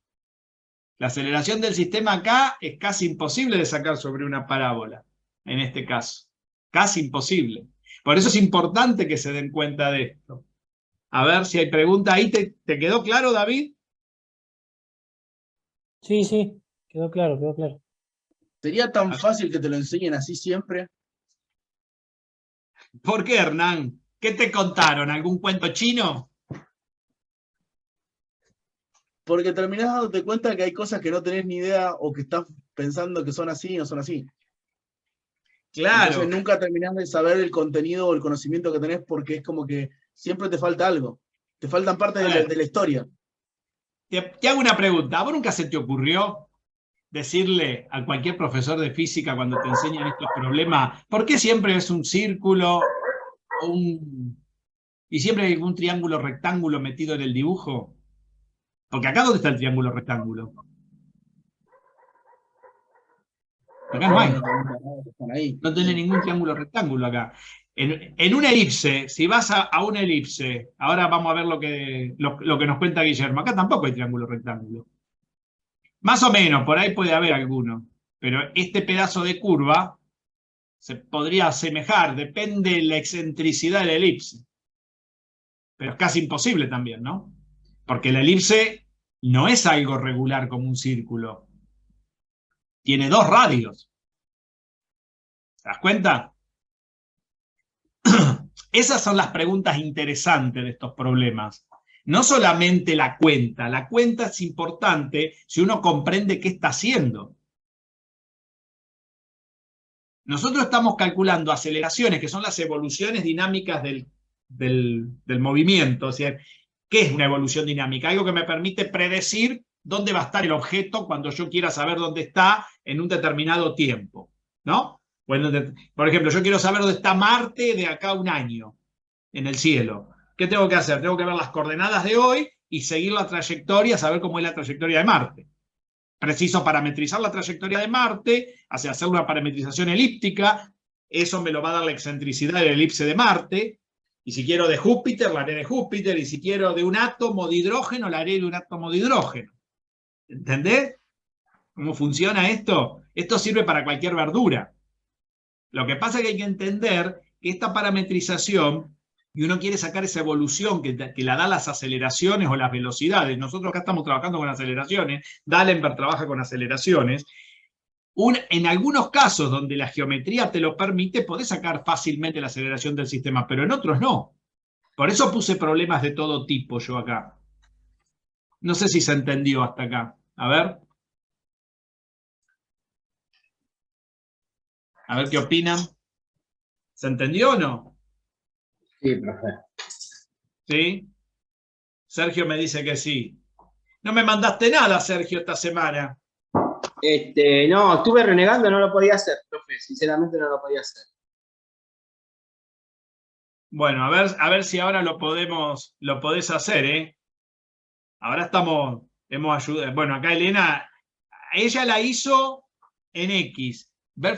La aceleración del sistema acá es casi imposible de sacar sobre una parábola, en este caso. Casi imposible. Por eso es importante que se den cuenta de esto. A ver si hay pregunta ahí. ¿Te quedó claro, David? Sí, sí, quedó claro, quedó claro. ¿Sería tan fácil que te lo enseñen así siempre? ¿Por qué, Hernán? ¿Qué te contaron? ¿Algún cuento chino? Porque terminás dándote cuenta que hay cosas que no tenés ni idea o que estás pensando que son así y no son así. Claro. Entonces nunca terminás de saber el contenido o el conocimiento que tenés porque es como que siempre te falta algo. Te faltan partes de la historia. Te hago una pregunta. ¿A vos nunca se te ocurrió decirle a cualquier profesor de física cuando te enseñan estos problemas, ¿por qué siempre es un círculo y siempre hay un triángulo rectángulo metido en el dibujo? Porque acá, ¿dónde está el triángulo rectángulo? Acá no hay. No tiene ningún triángulo rectángulo acá. En una elipse, si vas a una elipse, ahora vamos a ver lo que nos cuenta Guillermo, acá tampoco hay triángulo rectángulo. Más o menos, por ahí puede haber alguno, pero este pedazo de curva se podría asemejar, depende de la excentricidad de la elipse. Pero es casi imposible también, ¿no? Porque la elipse no es algo regular como un círculo. Tiene dos radios. ¿Te das cuenta? Esas son las preguntas interesantes de estos problemas. No solamente la cuenta es importante si uno comprende qué está haciendo. Nosotros estamos calculando aceleraciones, que son las evoluciones dinámicas del movimiento. O sea, ¿qué es una evolución dinámica? Algo que me permite predecir dónde va a estar el objeto cuando yo quiera saber dónde está en un determinado tiempo, ¿no? Bueno, por ejemplo, yo quiero saber dónde está Marte de acá a un año en el cielo. ¿Qué tengo que hacer? Tengo que ver las coordenadas de hoy y seguir la trayectoria, saber cómo es la trayectoria de Marte. Preciso parametrizar la trayectoria de Marte, hacer una parametrización elíptica, eso me lo va a dar la excentricidad de la elipse de Marte, y si quiero de Júpiter, la haré de Júpiter, y si quiero de un átomo de hidrógeno, la haré de un átomo de hidrógeno. ¿Entendés cómo funciona esto? Esto sirve para cualquier verdura. Lo que pasa es que hay que entender que esta parametrización, y uno quiere sacar esa evolución que la da las aceleraciones o las velocidades. Nosotros acá estamos trabajando con aceleraciones, D'Alembert trabaja con aceleraciones. En algunos casos donde la geometría te lo permite, podés sacar fácilmente la aceleración del sistema, pero en otros no. Por eso puse problemas de todo tipo yo acá. No sé si se entendió hasta acá. A ver. A ver qué opinan. ¿Se entendió o no? Sí, profe. ¿Sí? Sergio me dice que sí. No me mandaste nada, Sergio, esta semana. No, estuve renegando, no lo podía hacer, profe. Sinceramente no lo podía hacer. Bueno, a ver si ahora lo podés hacer, ¿eh? Ahora hemos ayudado. Bueno, acá Elena, ella la hizo en X.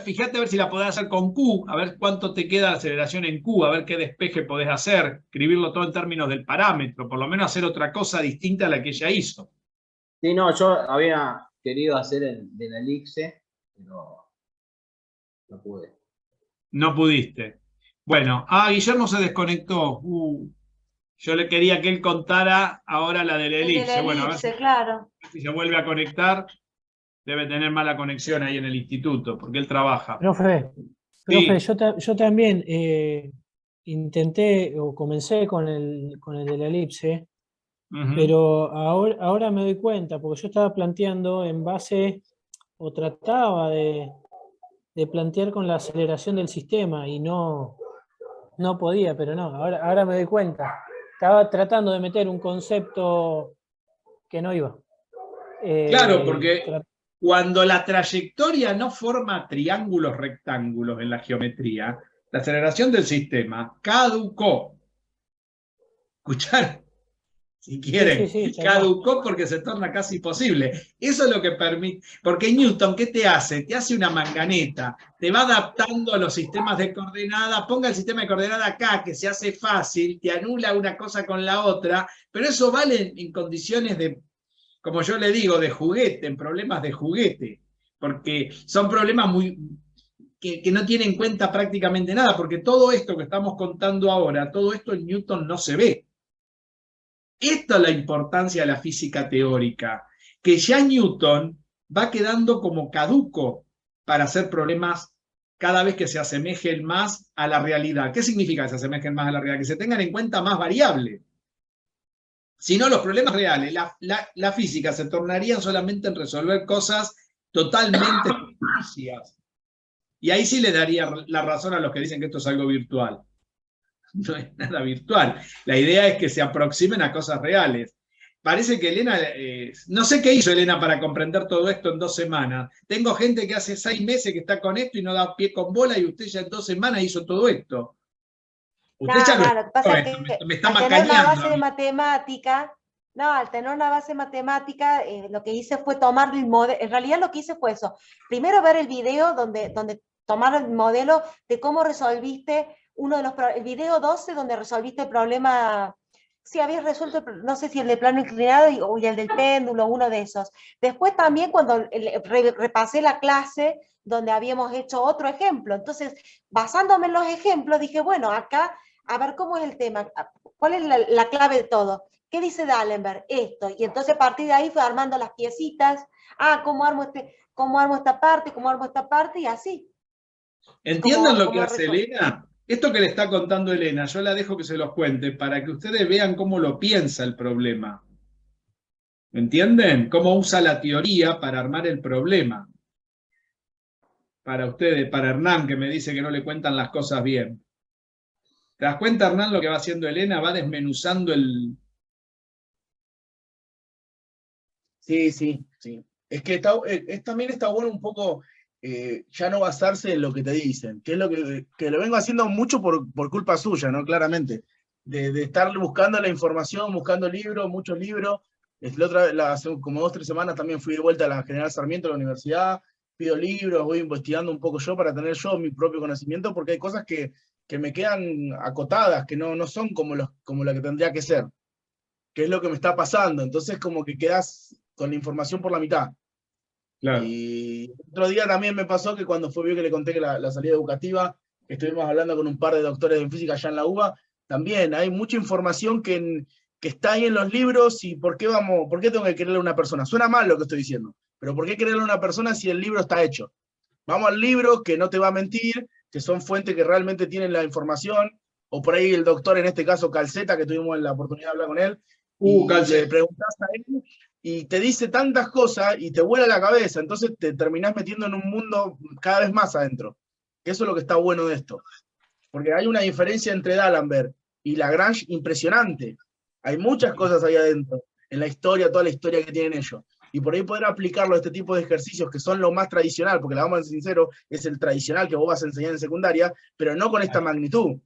fíjate a ver si la podés hacer con Q, a ver cuánto te queda la aceleración en Q, a ver qué despeje podés hacer, escribirlo todo en términos del parámetro, por lo menos hacer otra cosa distinta a la que ella hizo. Sí, no, yo había querido hacer el de la elixir, pero no pude. No pudiste. Bueno, Guillermo se desconectó. Yo le quería que él contara ahora la del El de la elipse. Bueno, a ver elipse, claro. si se vuelve a conectar. Debe tener mala conexión ahí en el instituto, porque él trabaja. Profe, Sí. yo también intenté o comencé con el de la elipse, Ujú. pero ahora me doy cuenta, porque yo estaba planteando en base, o trataba de plantear con la aceleración del sistema y no podía, pero no, ahora me doy cuenta. Estaba tratando de meter un concepto que no iba. Claro, porque cuando la trayectoria no forma triángulos rectángulos en la geometría, la aceleración del sistema caducó. ¿Escucharon? Si quieren, Sí, caducó porque se torna casi imposible. Eso es lo que permite, porque Newton, ¿qué te hace? Te hace una manganeta, te va adaptando a los sistemas de coordenada, ponga el sistema de coordenada acá, que se hace fácil, te anula una cosa con la otra, pero eso vale en condiciones de, como yo le digo, de juguete, en problemas de juguete, porque son problemas que no tienen en cuenta prácticamente nada, porque todo esto que estamos contando ahora, todo esto en Newton no se ve. Esta es la importancia de la física teórica, que ya Newton va quedando como caduco para hacer problemas cada vez que se asemejen más a la realidad. ¿Qué significa que se asemejen más a la realidad? Que se tengan en cuenta más variables. Si no, los problemas reales, la física se tornaría solamente en resolver cosas totalmente ficticias. Y ahí sí le daría la razón a los que dicen que esto es algo virtual. No es nada virtual. La idea es que se aproximen a cosas reales. Parece que Elena, no sé qué hizo Elena para comprender todo esto en 2 semanas. Tengo gente que hace 6 meses que está con esto y no da pie con bola y usted ya en 2 semanas hizo todo esto. Usted ya No, lo que pasa es que me está al tener una macaneando. base de matemática, no, al tener una base matemática, lo que hice fue tomar el modelo, en realidad lo que hice fue eso. Primero ver el video donde tomar el modelo de cómo resolviste el video 12 donde resolviste el problema, si habías resuelto, no sé si el de plano inclinado y el del péndulo, uno de esos. Después también cuando repasé la clase donde habíamos hecho otro ejemplo, entonces basándome en los ejemplos dije, bueno, acá a ver cómo es el tema, cuál es la clave de todo. ¿Qué dice D'Alembert? Esto. Y entonces a partir de ahí fue armando las piecitas. ¿Cómo armo esta parte? ¿Cómo armo esta parte? Y así. ¿Entienden lo que hace Elena? Esto que le está contando Elena, yo la dejo que se los cuente para que ustedes vean cómo lo piensa el problema. ¿Entienden? Cómo usa la teoría para armar el problema. Para ustedes, para Hernán, que me dice que no le cuentan las cosas bien. ¿Te das cuenta, Hernán, lo que va haciendo Elena? Va desmenuzando el... Sí. Es que también está bueno un poco ya no basarse en lo que te dicen, que es lo que lo vengo haciendo mucho por culpa suya, ¿no? Claramente. De estar buscando la información, buscando libros, muchos libros. Hace como 2 o 3 semanas también fui de vuelta a la General Sarmiento a la universidad, pido libros, voy investigando un poco yo para tener yo mi propio conocimiento, porque hay cosas que me quedan acotadas, que no son como la que tendría que ser, que es lo que me está pasando. Entonces como que quedás con la información por la mitad. Claro. Y otro día también me pasó que cuando vio que le conté que la salida educativa, estuvimos hablando con un par de doctores en física allá en la UBA, también hay mucha información que está ahí en los libros. ¿Y por qué tengo que creerle a una persona? Suena mal lo que estoy diciendo, pero ¿por qué creerle a una persona si el libro está hecho? Vamos al libro que no te va a mentir, que son fuentes que realmente tienen la información, o por ahí el doctor, en este caso Calceta, que tuvimos la oportunidad de hablar con él, y le preguntás a él y te dice tantas cosas y te vuela la cabeza, entonces te terminás metiendo en un mundo cada vez más adentro. Eso es lo que está bueno de esto. Porque hay una diferencia entre D'Alembert y Lagrange impresionante. Hay muchas cosas ahí adentro, en la historia, toda la historia que tienen ellos. Y por ahí poder aplicarlo a este tipo de ejercicios que son lo más tradicional, porque la vamos a ser sinceros, es el tradicional que vos vas a enseñar en secundaria, pero no con esta magnitud.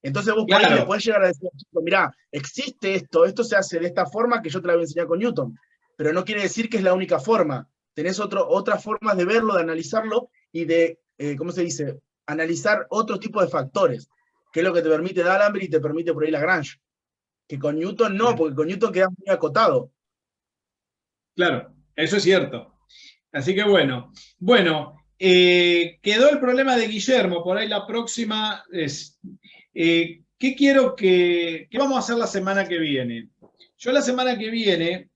Entonces vos por ahí le podés llegar a decir, mirá, existe esto se hace de esta forma que yo te la voy a enseñar con Newton, pero no quiere decir que es la única forma. Tenés otras formas de verlo, de analizarlo y de ¿cómo se dice? Analizar otro tipo de factores, que es lo que te permite D'Alembert y te permite por ahí Lagrange. Que con Newton no, porque con Newton queda muy acotado. Claro, eso es cierto. Así que bueno, quedó el problema de Guillermo, por ahí la próxima es, ¿qué vamos a hacer la semana que viene? Yo la semana que viene,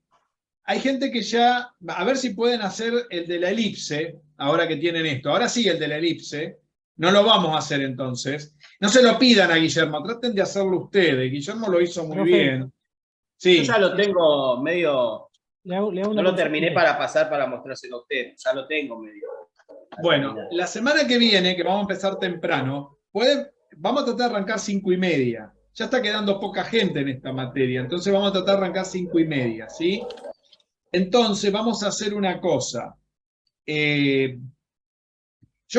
hay gente que ya, a ver si pueden hacer el de la elipse, ahora que tienen esto, ahora sí el de la elipse, no lo vamos a hacer entonces, no se lo pidan a Guillermo, traten de hacerlo ustedes, Guillermo lo hizo muy bien. Sí. Yo ya lo tengo medio... Le hago No una lo terminé consulta. para pasar para mostrárselo a usted, ya lo tengo medio. Bueno, la semana que viene, que vamos a empezar temprano, vamos a tratar de arrancar 5:30. Ya está quedando poca gente en esta materia, entonces vamos a tratar de arrancar 5:30, ¿sí? Entonces vamos a hacer una cosa. Yo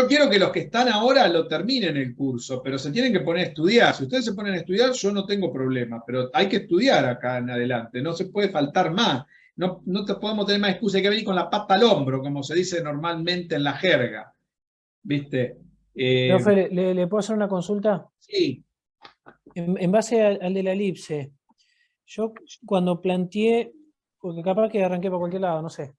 quiero que los que están ahora lo terminen el curso, pero se tienen que poner a estudiar. Si ustedes se ponen a estudiar, yo no tengo problema, pero hay que estudiar acá en adelante, no se puede faltar más. No te podemos tener más excusa, hay que venir con la pata al hombro, como se dice normalmente en la jerga. ¿Viste? Profe, ¿le puedo hacer una consulta? Sí. En base al de la elipse, yo cuando planteé, porque capaz que arranqué para cualquier lado, no sé,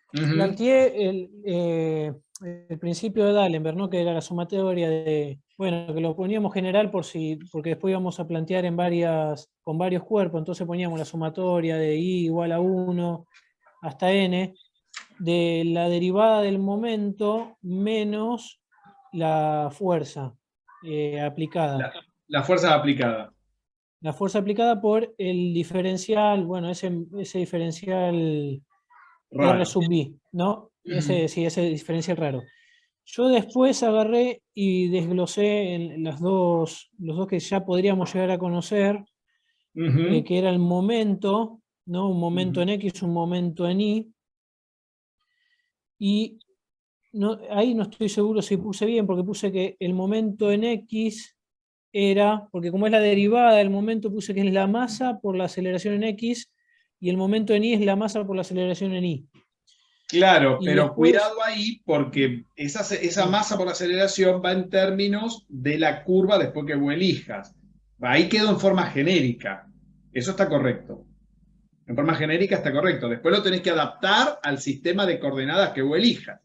planteé el principio de D'Alembert, ¿no? Que era la sumatoria de, bueno, que lo poníamos general porque después íbamos a plantear con varios cuerpos, entonces poníamos la sumatoria de I igual a 1 hasta N, de la derivada del momento menos la fuerza aplicada. La fuerza aplicada. La fuerza aplicada por el diferencial, bueno, ese diferencial Raro. R sub B, ¿no? Ese diferencial raro. Yo después agarré y desglosé en los dos que ya podríamos llegar a conocer, que era el momento, ¿no? Un momento en X, un momento en Y. Y ahí no estoy seguro si puse bien, porque puse que el momento en X era, porque como es la derivada del momento, puse que es la masa por la aceleración en X, y el momento en Y es la masa por la aceleración en Y. Claro, Y pero después, cuidado ahí, porque esa masa por aceleración va en términos de la curva después que vos elijas. Ahí quedó en forma genérica. Eso está correcto. En forma genérica está correcto. Después lo tenés que adaptar al sistema de coordenadas que vos elijas.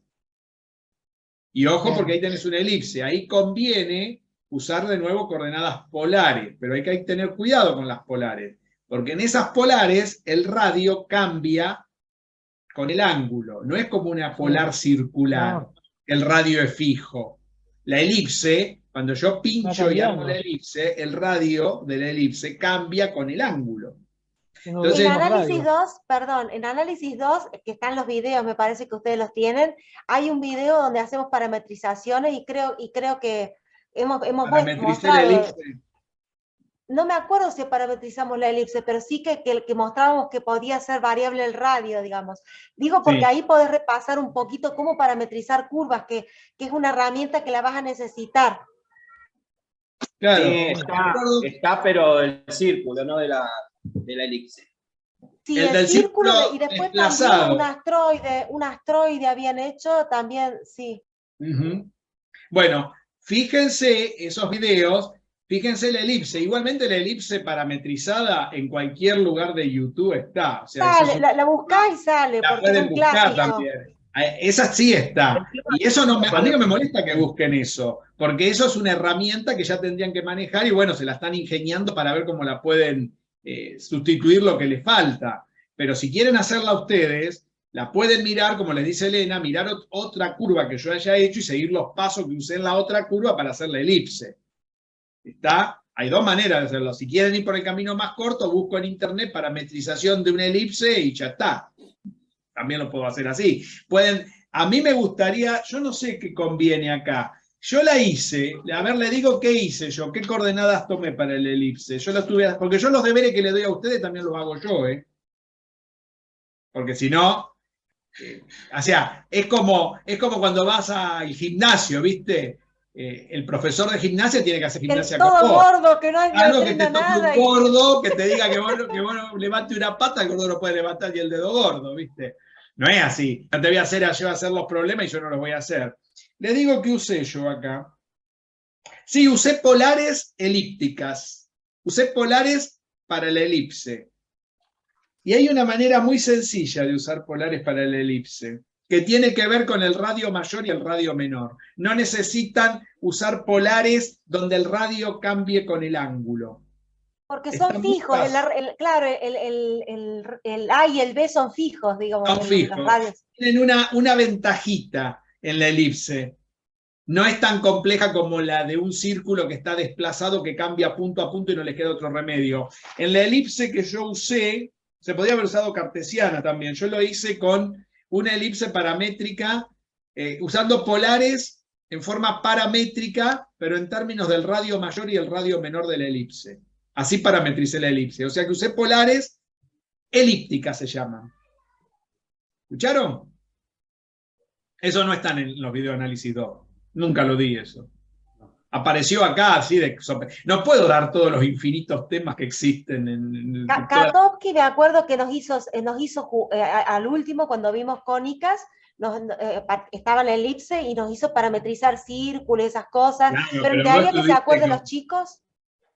Y ojo, porque ahí tenés una elipse. Ahí conviene usar de nuevo coordenadas polares, pero hay que tener cuidado con las polares, porque en esas polares el radio cambia con el ángulo. No es como una polar circular, el radio es fijo. La elipse, cuando yo pincho y hago la elipse, el radio de la elipse cambia con el ángulo. Entonces, en análisis 2, perdón, en análisis 2, que están los videos, me parece que ustedes los tienen, hay un video donde hacemos parametrizaciones y creo que hemos mostrado, no me acuerdo si parametrizamos la elipse, pero sí que mostrábamos que podía ser variable el radio, digamos. Digo porque ahí podés repasar un poquito cómo parametrizar curvas, que es una herramienta que la vas a necesitar. Claro, sí, está, pero el círculo, no de la elipse. Sí, el círculo y después también un astroide habían hecho, también, sí. Bueno, fíjense esos videos, fíjense la elipse. Igualmente la elipse parametrizada en cualquier lugar de YouTube está. O sea, sale, la buscás y sale, la porque pueden es un buscar clásico. también. Esa sí está. Y eso a mí no me molesta que busquen eso, porque eso es una herramienta que ya tendrían que manejar y bueno, se la están ingeniando para ver cómo la pueden sustituir lo que les falta. Pero si quieren hacerla ustedes, la pueden mirar, como les dice Elena, mirar otra curva que yo haya hecho y seguir los pasos que usé en la otra curva para hacer la elipse. ¿Está? Hay dos maneras de hacerlo. Si quieren ir por el camino más corto, busco en internet parametrización de una elipse y ya está. También lo puedo hacer así. A mí me gustaría, yo no sé qué conviene acá. Yo la hice, a ver, le digo qué hice yo, qué coordenadas tomé para el elipse. Yo lo estuve, porque yo los deberes que le doy a ustedes también los hago yo, Porque si no, o sea, es como cuando vas al gimnasio, ¿viste? El profesor de gimnasia tiene que hacer gimnasia con vos. Todo gordo, que no hay que te toque un gordo, que te diga que vos levante una pata, el gordo no puede levantar ni el dedo gordo, ¿viste? No es así. No te voy a hacer yo hacer los problemas y yo no los voy a hacer. Les digo que usé yo acá. Sí, usé polares elípticas. Usé polares para la elipse. Y hay una manera muy sencilla de usar polares para la elipse, que tiene que ver con el radio mayor y el radio menor. No necesitan usar polares donde el radio cambie con el ángulo. Porque Está son muy fijos, fácil. claro, el A y el B son fijos, digamos, Son los fijos. radios. Tienen una ventajita en la elipse. No es tan compleja como la de un círculo que está desplazado, que cambia punto a punto y no le queda otro remedio. En la elipse que yo usé, se podría haber usado cartesiana también. Yo lo hice con una elipse paramétrica, usando polares en forma paramétrica, pero en términos del radio mayor y el radio menor de la elipse. Así parametricé la elipse. O sea que usé polares elípticas, se llaman. ¿Escucharon? Eso no está en los videoanálisis 2. Nunca lo di eso. Apareció acá así de... No puedo dar todos los infinitos temas que existen en Katowski, me acuerdo que nos hizo al último, cuando vimos cónicas, estaba en la elipse y nos hizo parametrizar círculos, esas cosas. Claro, pero de ahí a que se acuerden los chicos.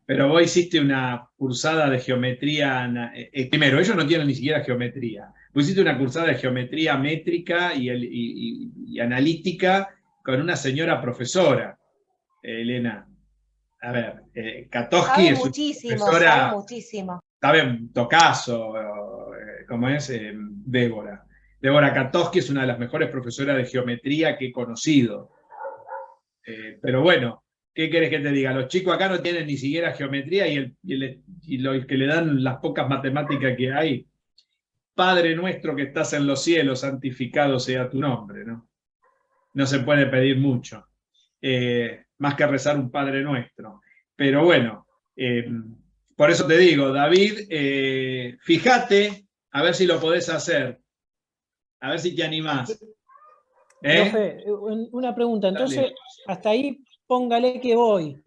Pero vos hiciste una cursada de geometría... primero, ellos no tienen ni siquiera geometría. Vos hiciste una cursada de geometría métrica y analítica con una señora profesora, Elena. A ver, Katowski es muchísimo, una profesora... sabe muchísimo. Sabe Tocaso, ¿cómo es? Débora. Débora Katowski es una de las mejores profesoras de geometría que he conocido. Pero bueno, ¿qué querés que te diga? Los chicos acá no tienen ni siquiera geometría y los que le dan las pocas matemáticas que hay. Padre nuestro que estás en los cielos, santificado sea tu nombre, ¿no? No se puede pedir mucho, más que rezar un Padre Nuestro. Pero bueno, por eso te digo, David, fíjate a ver si lo podés hacer, a ver si te animás. Profe, una pregunta, entonces, Dale. hasta ahí póngale que voy.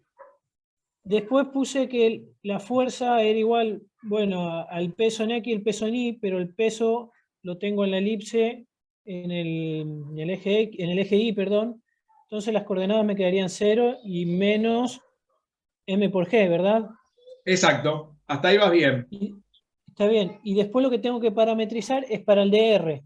Después puse que la fuerza era igual, bueno, al peso en X y el peso en Y, pero el peso lo tengo en la elipse en el eje X, en el eje Y, perdón. Entonces las coordenadas me quedarían 0 y menos m por g, ¿verdad? Exacto, hasta ahí vas bien. Está bien. Y después lo que tengo que parametrizar es para el DR.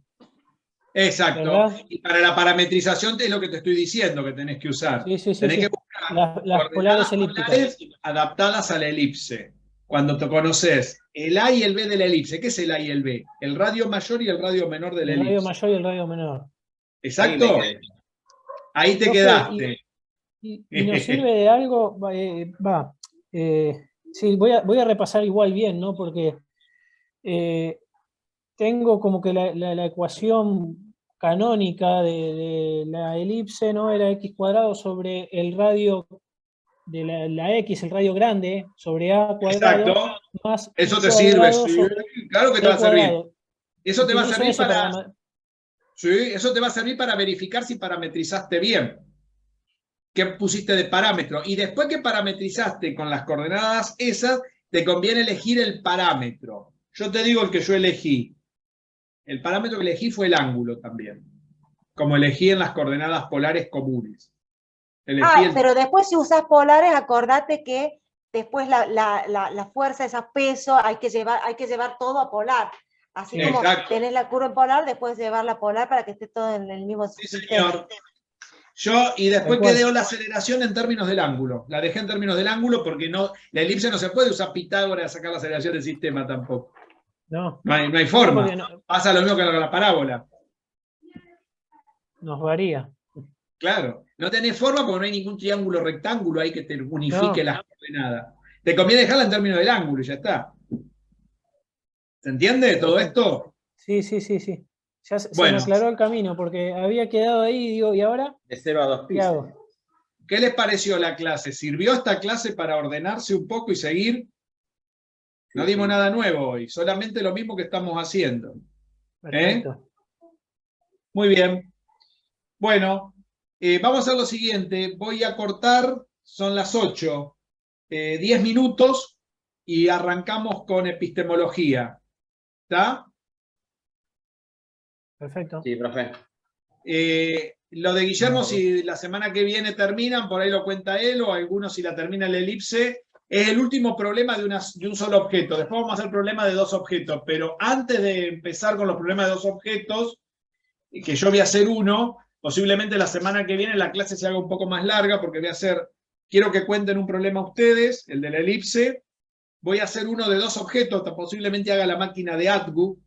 Exacto. ¿Verdad? Y para la parametrización es lo que te estoy diciendo que tenés que usar. Sí. Tenés que buscar las polares elípticas. Adaptadas a la elipse. Cuando te conoces el A y el B de la elipse. ¿Qué es el A y el B? El radio mayor y el radio menor de la elipse. El radio mayor y el radio menor. Exacto. Ahí te quedaste. ¿Y nos sirve de algo? Sí, voy a repasar igual bien, ¿no? Porque tengo como que la ecuación canónica de la elipse, ¿no? Era x cuadrado sobre el radio de la x, el radio grande, sobre a cuadrado. Exacto. Más eso te sirve, sí. Claro que te va a servir. Cuadrado. Eso te va a servir para... Sí, eso te va a servir para verificar si parametrizaste bien. ¿Qué pusiste de parámetro? Y después que parametrizaste con las coordenadas esas, te conviene elegir el parámetro. Yo te digo el que yo elegí. El parámetro que elegí fue el ángulo también. Como elegí en las coordenadas polares comunes. Pero después si usas polares, acordate que después la fuerza, ese peso, hay que llevar todo a polar. Así como tenés la curva en polar, después llevarla a polar para que esté todo en el mismo sistema. Señor. Y después quedó la aceleración en términos del ángulo. La dejé en términos del ángulo porque no, la elipse no se puede usar Pitágoras a sacar la aceleración del sistema tampoco. No hay forma. Pasa lo mismo que con la parábola. Nos varía. Claro. No tenés forma porque no hay ningún triángulo rectángulo ahí que te unifique las coordenadas. Te conviene dejarla en términos del ángulo y ya está. ¿Se entiende todo esto? Sí. Ya se me aclaró el camino, porque había quedado ahí y digo, ¿y ahora? De 0 a 2 pisos. ¿Qué les pareció la clase? ¿Sirvió esta clase para ordenarse un poco y seguir? No dimos nada nuevo hoy, solamente lo mismo que estamos haciendo. Perfecto. Muy bien. Bueno, vamos a hacer lo siguiente. Voy a cortar, son las 8, 10 minutos y arrancamos con epistemología. ¿Está? Perfecto. Sí, profe. Lo de Guillermo, si la semana que viene terminan, por ahí lo cuenta él, o algunos si la termina el elipse, es el último problema de un solo objeto. Después vamos a hacer problema de 2 objetos, pero antes de empezar con los problemas de 2 objetos, que yo voy a hacer uno, posiblemente la semana que viene la clase se haga un poco más larga, porque quiero que cuenten un problema ustedes, el de la elipse, voy a hacer uno de 2 objetos, posiblemente haga la máquina de ATGU,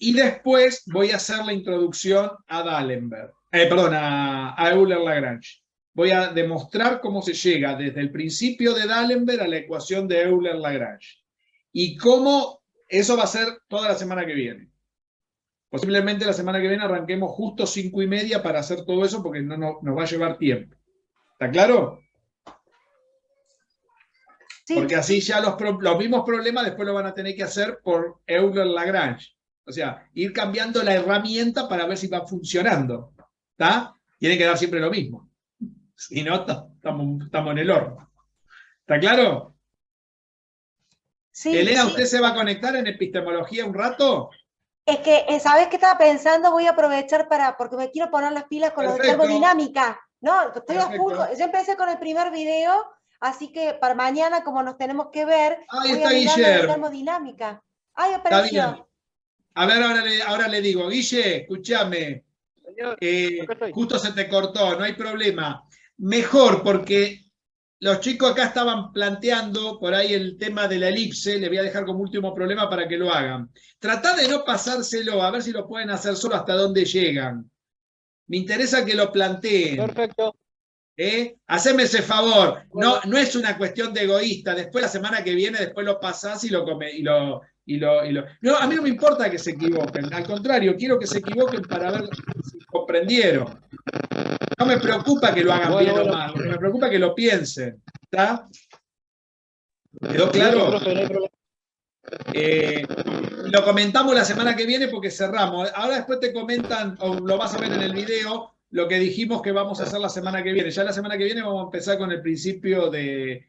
y después voy a hacer la introducción a D'Alembert, a Euler-Lagrange. Voy a demostrar cómo se llega desde el principio de D'Alembert a la ecuación de Euler-Lagrange. Y cómo eso va a ser toda la semana que viene. Posiblemente la semana que viene arranquemos justo 5:30 para hacer todo eso, porque nos va a llevar tiempo. ¿Está claro? Sí. Porque así ya los mismos problemas después lo van a tener que hacer por Euler-Lagrange. O sea, ir cambiando la herramienta para ver si va funcionando. ¿Está? Tiene que dar siempre lo mismo. Si no, estamos en el horno. ¿Está claro? Sí, Elena, sí. ¿usted se va a conectar en epistemología un rato? Es que, ¿sabes qué estaba pensando? Voy a aprovechar porque me quiero poner las pilas con lo de Perfecto. termodinámica. No, estoy a full. Perfecto. Yo empecé con el primer video, así que para mañana, como nos tenemos que ver, Ahí voy está a mirar lo de Guillermo. termodinámica. Ay, Está apareció. bien. A ver, ahora le digo, Guille, escúchame. Señor, acá estoy. Justo se te cortó, no hay problema. Mejor, porque los chicos acá estaban planteando por ahí el tema de la elipse, le voy a dejar como último problema para que lo hagan. Tratá de no pasárselo, a ver si lo pueden hacer solo hasta dónde llegan. Me interesa que lo planteen. Perfecto. Haceme ese favor. No es una cuestión de egoísta. Después la semana que viene, después lo pasás y lo No, a mí no me importa que se equivoquen. Al contrario, quiero que se equivoquen para ver si comprendieron. No me preocupa que lo hagan bien o mal. Lo que me preocupa es que lo piensen. ¿Está? ¿Quedó claro? Listo, profe, no hay problema. Lo comentamos la semana que viene porque cerramos. Ahora después te comentan, o lo vas a ver en el video, lo que dijimos que vamos a hacer la semana que viene. Ya la semana que viene vamos a empezar con el principio de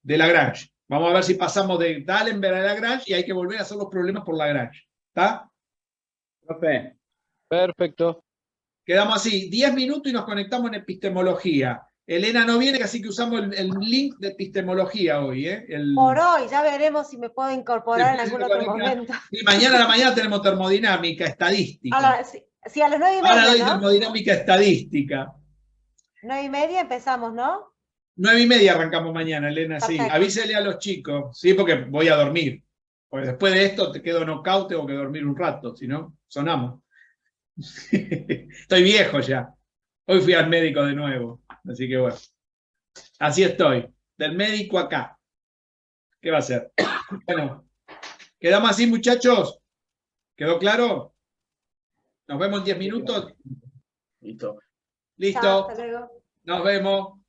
Lagrange. Vamos a ver si pasamos de D'Alembert a Lagrange y hay que volver a hacer los problemas por Lagrange. ¿Está? Profe, Perfecto. Quedamos así, 10 minutos y nos conectamos en epistemología. Elena no viene, así que usamos el link de epistemología hoy. Por hoy, ya veremos si me puedo incorporar en Después algún se otro conecta. momento. Y mañana a la mañana tenemos termodinámica, estadística. Sí, a las 9:30, Ahora doy ¿no? termodinámica estadística. 9:30 empezamos, ¿no? 9:30 arrancamos mañana, Elena, sí. Perfecto. Avísele a los chicos, sí, porque voy a dormir. Porque después de esto te quedo knockout, tengo que dormir un rato, si no, sonamos. Estoy viejo ya. Hoy fui al médico de nuevo, así que bueno. Así estoy, del médico acá. ¿Qué va a hacer? Bueno, quedamos así, muchachos. ¿Quedó claro? Nos vemos en 10 minutos. Listo. Listo. Chao, hasta luego. Nos vemos.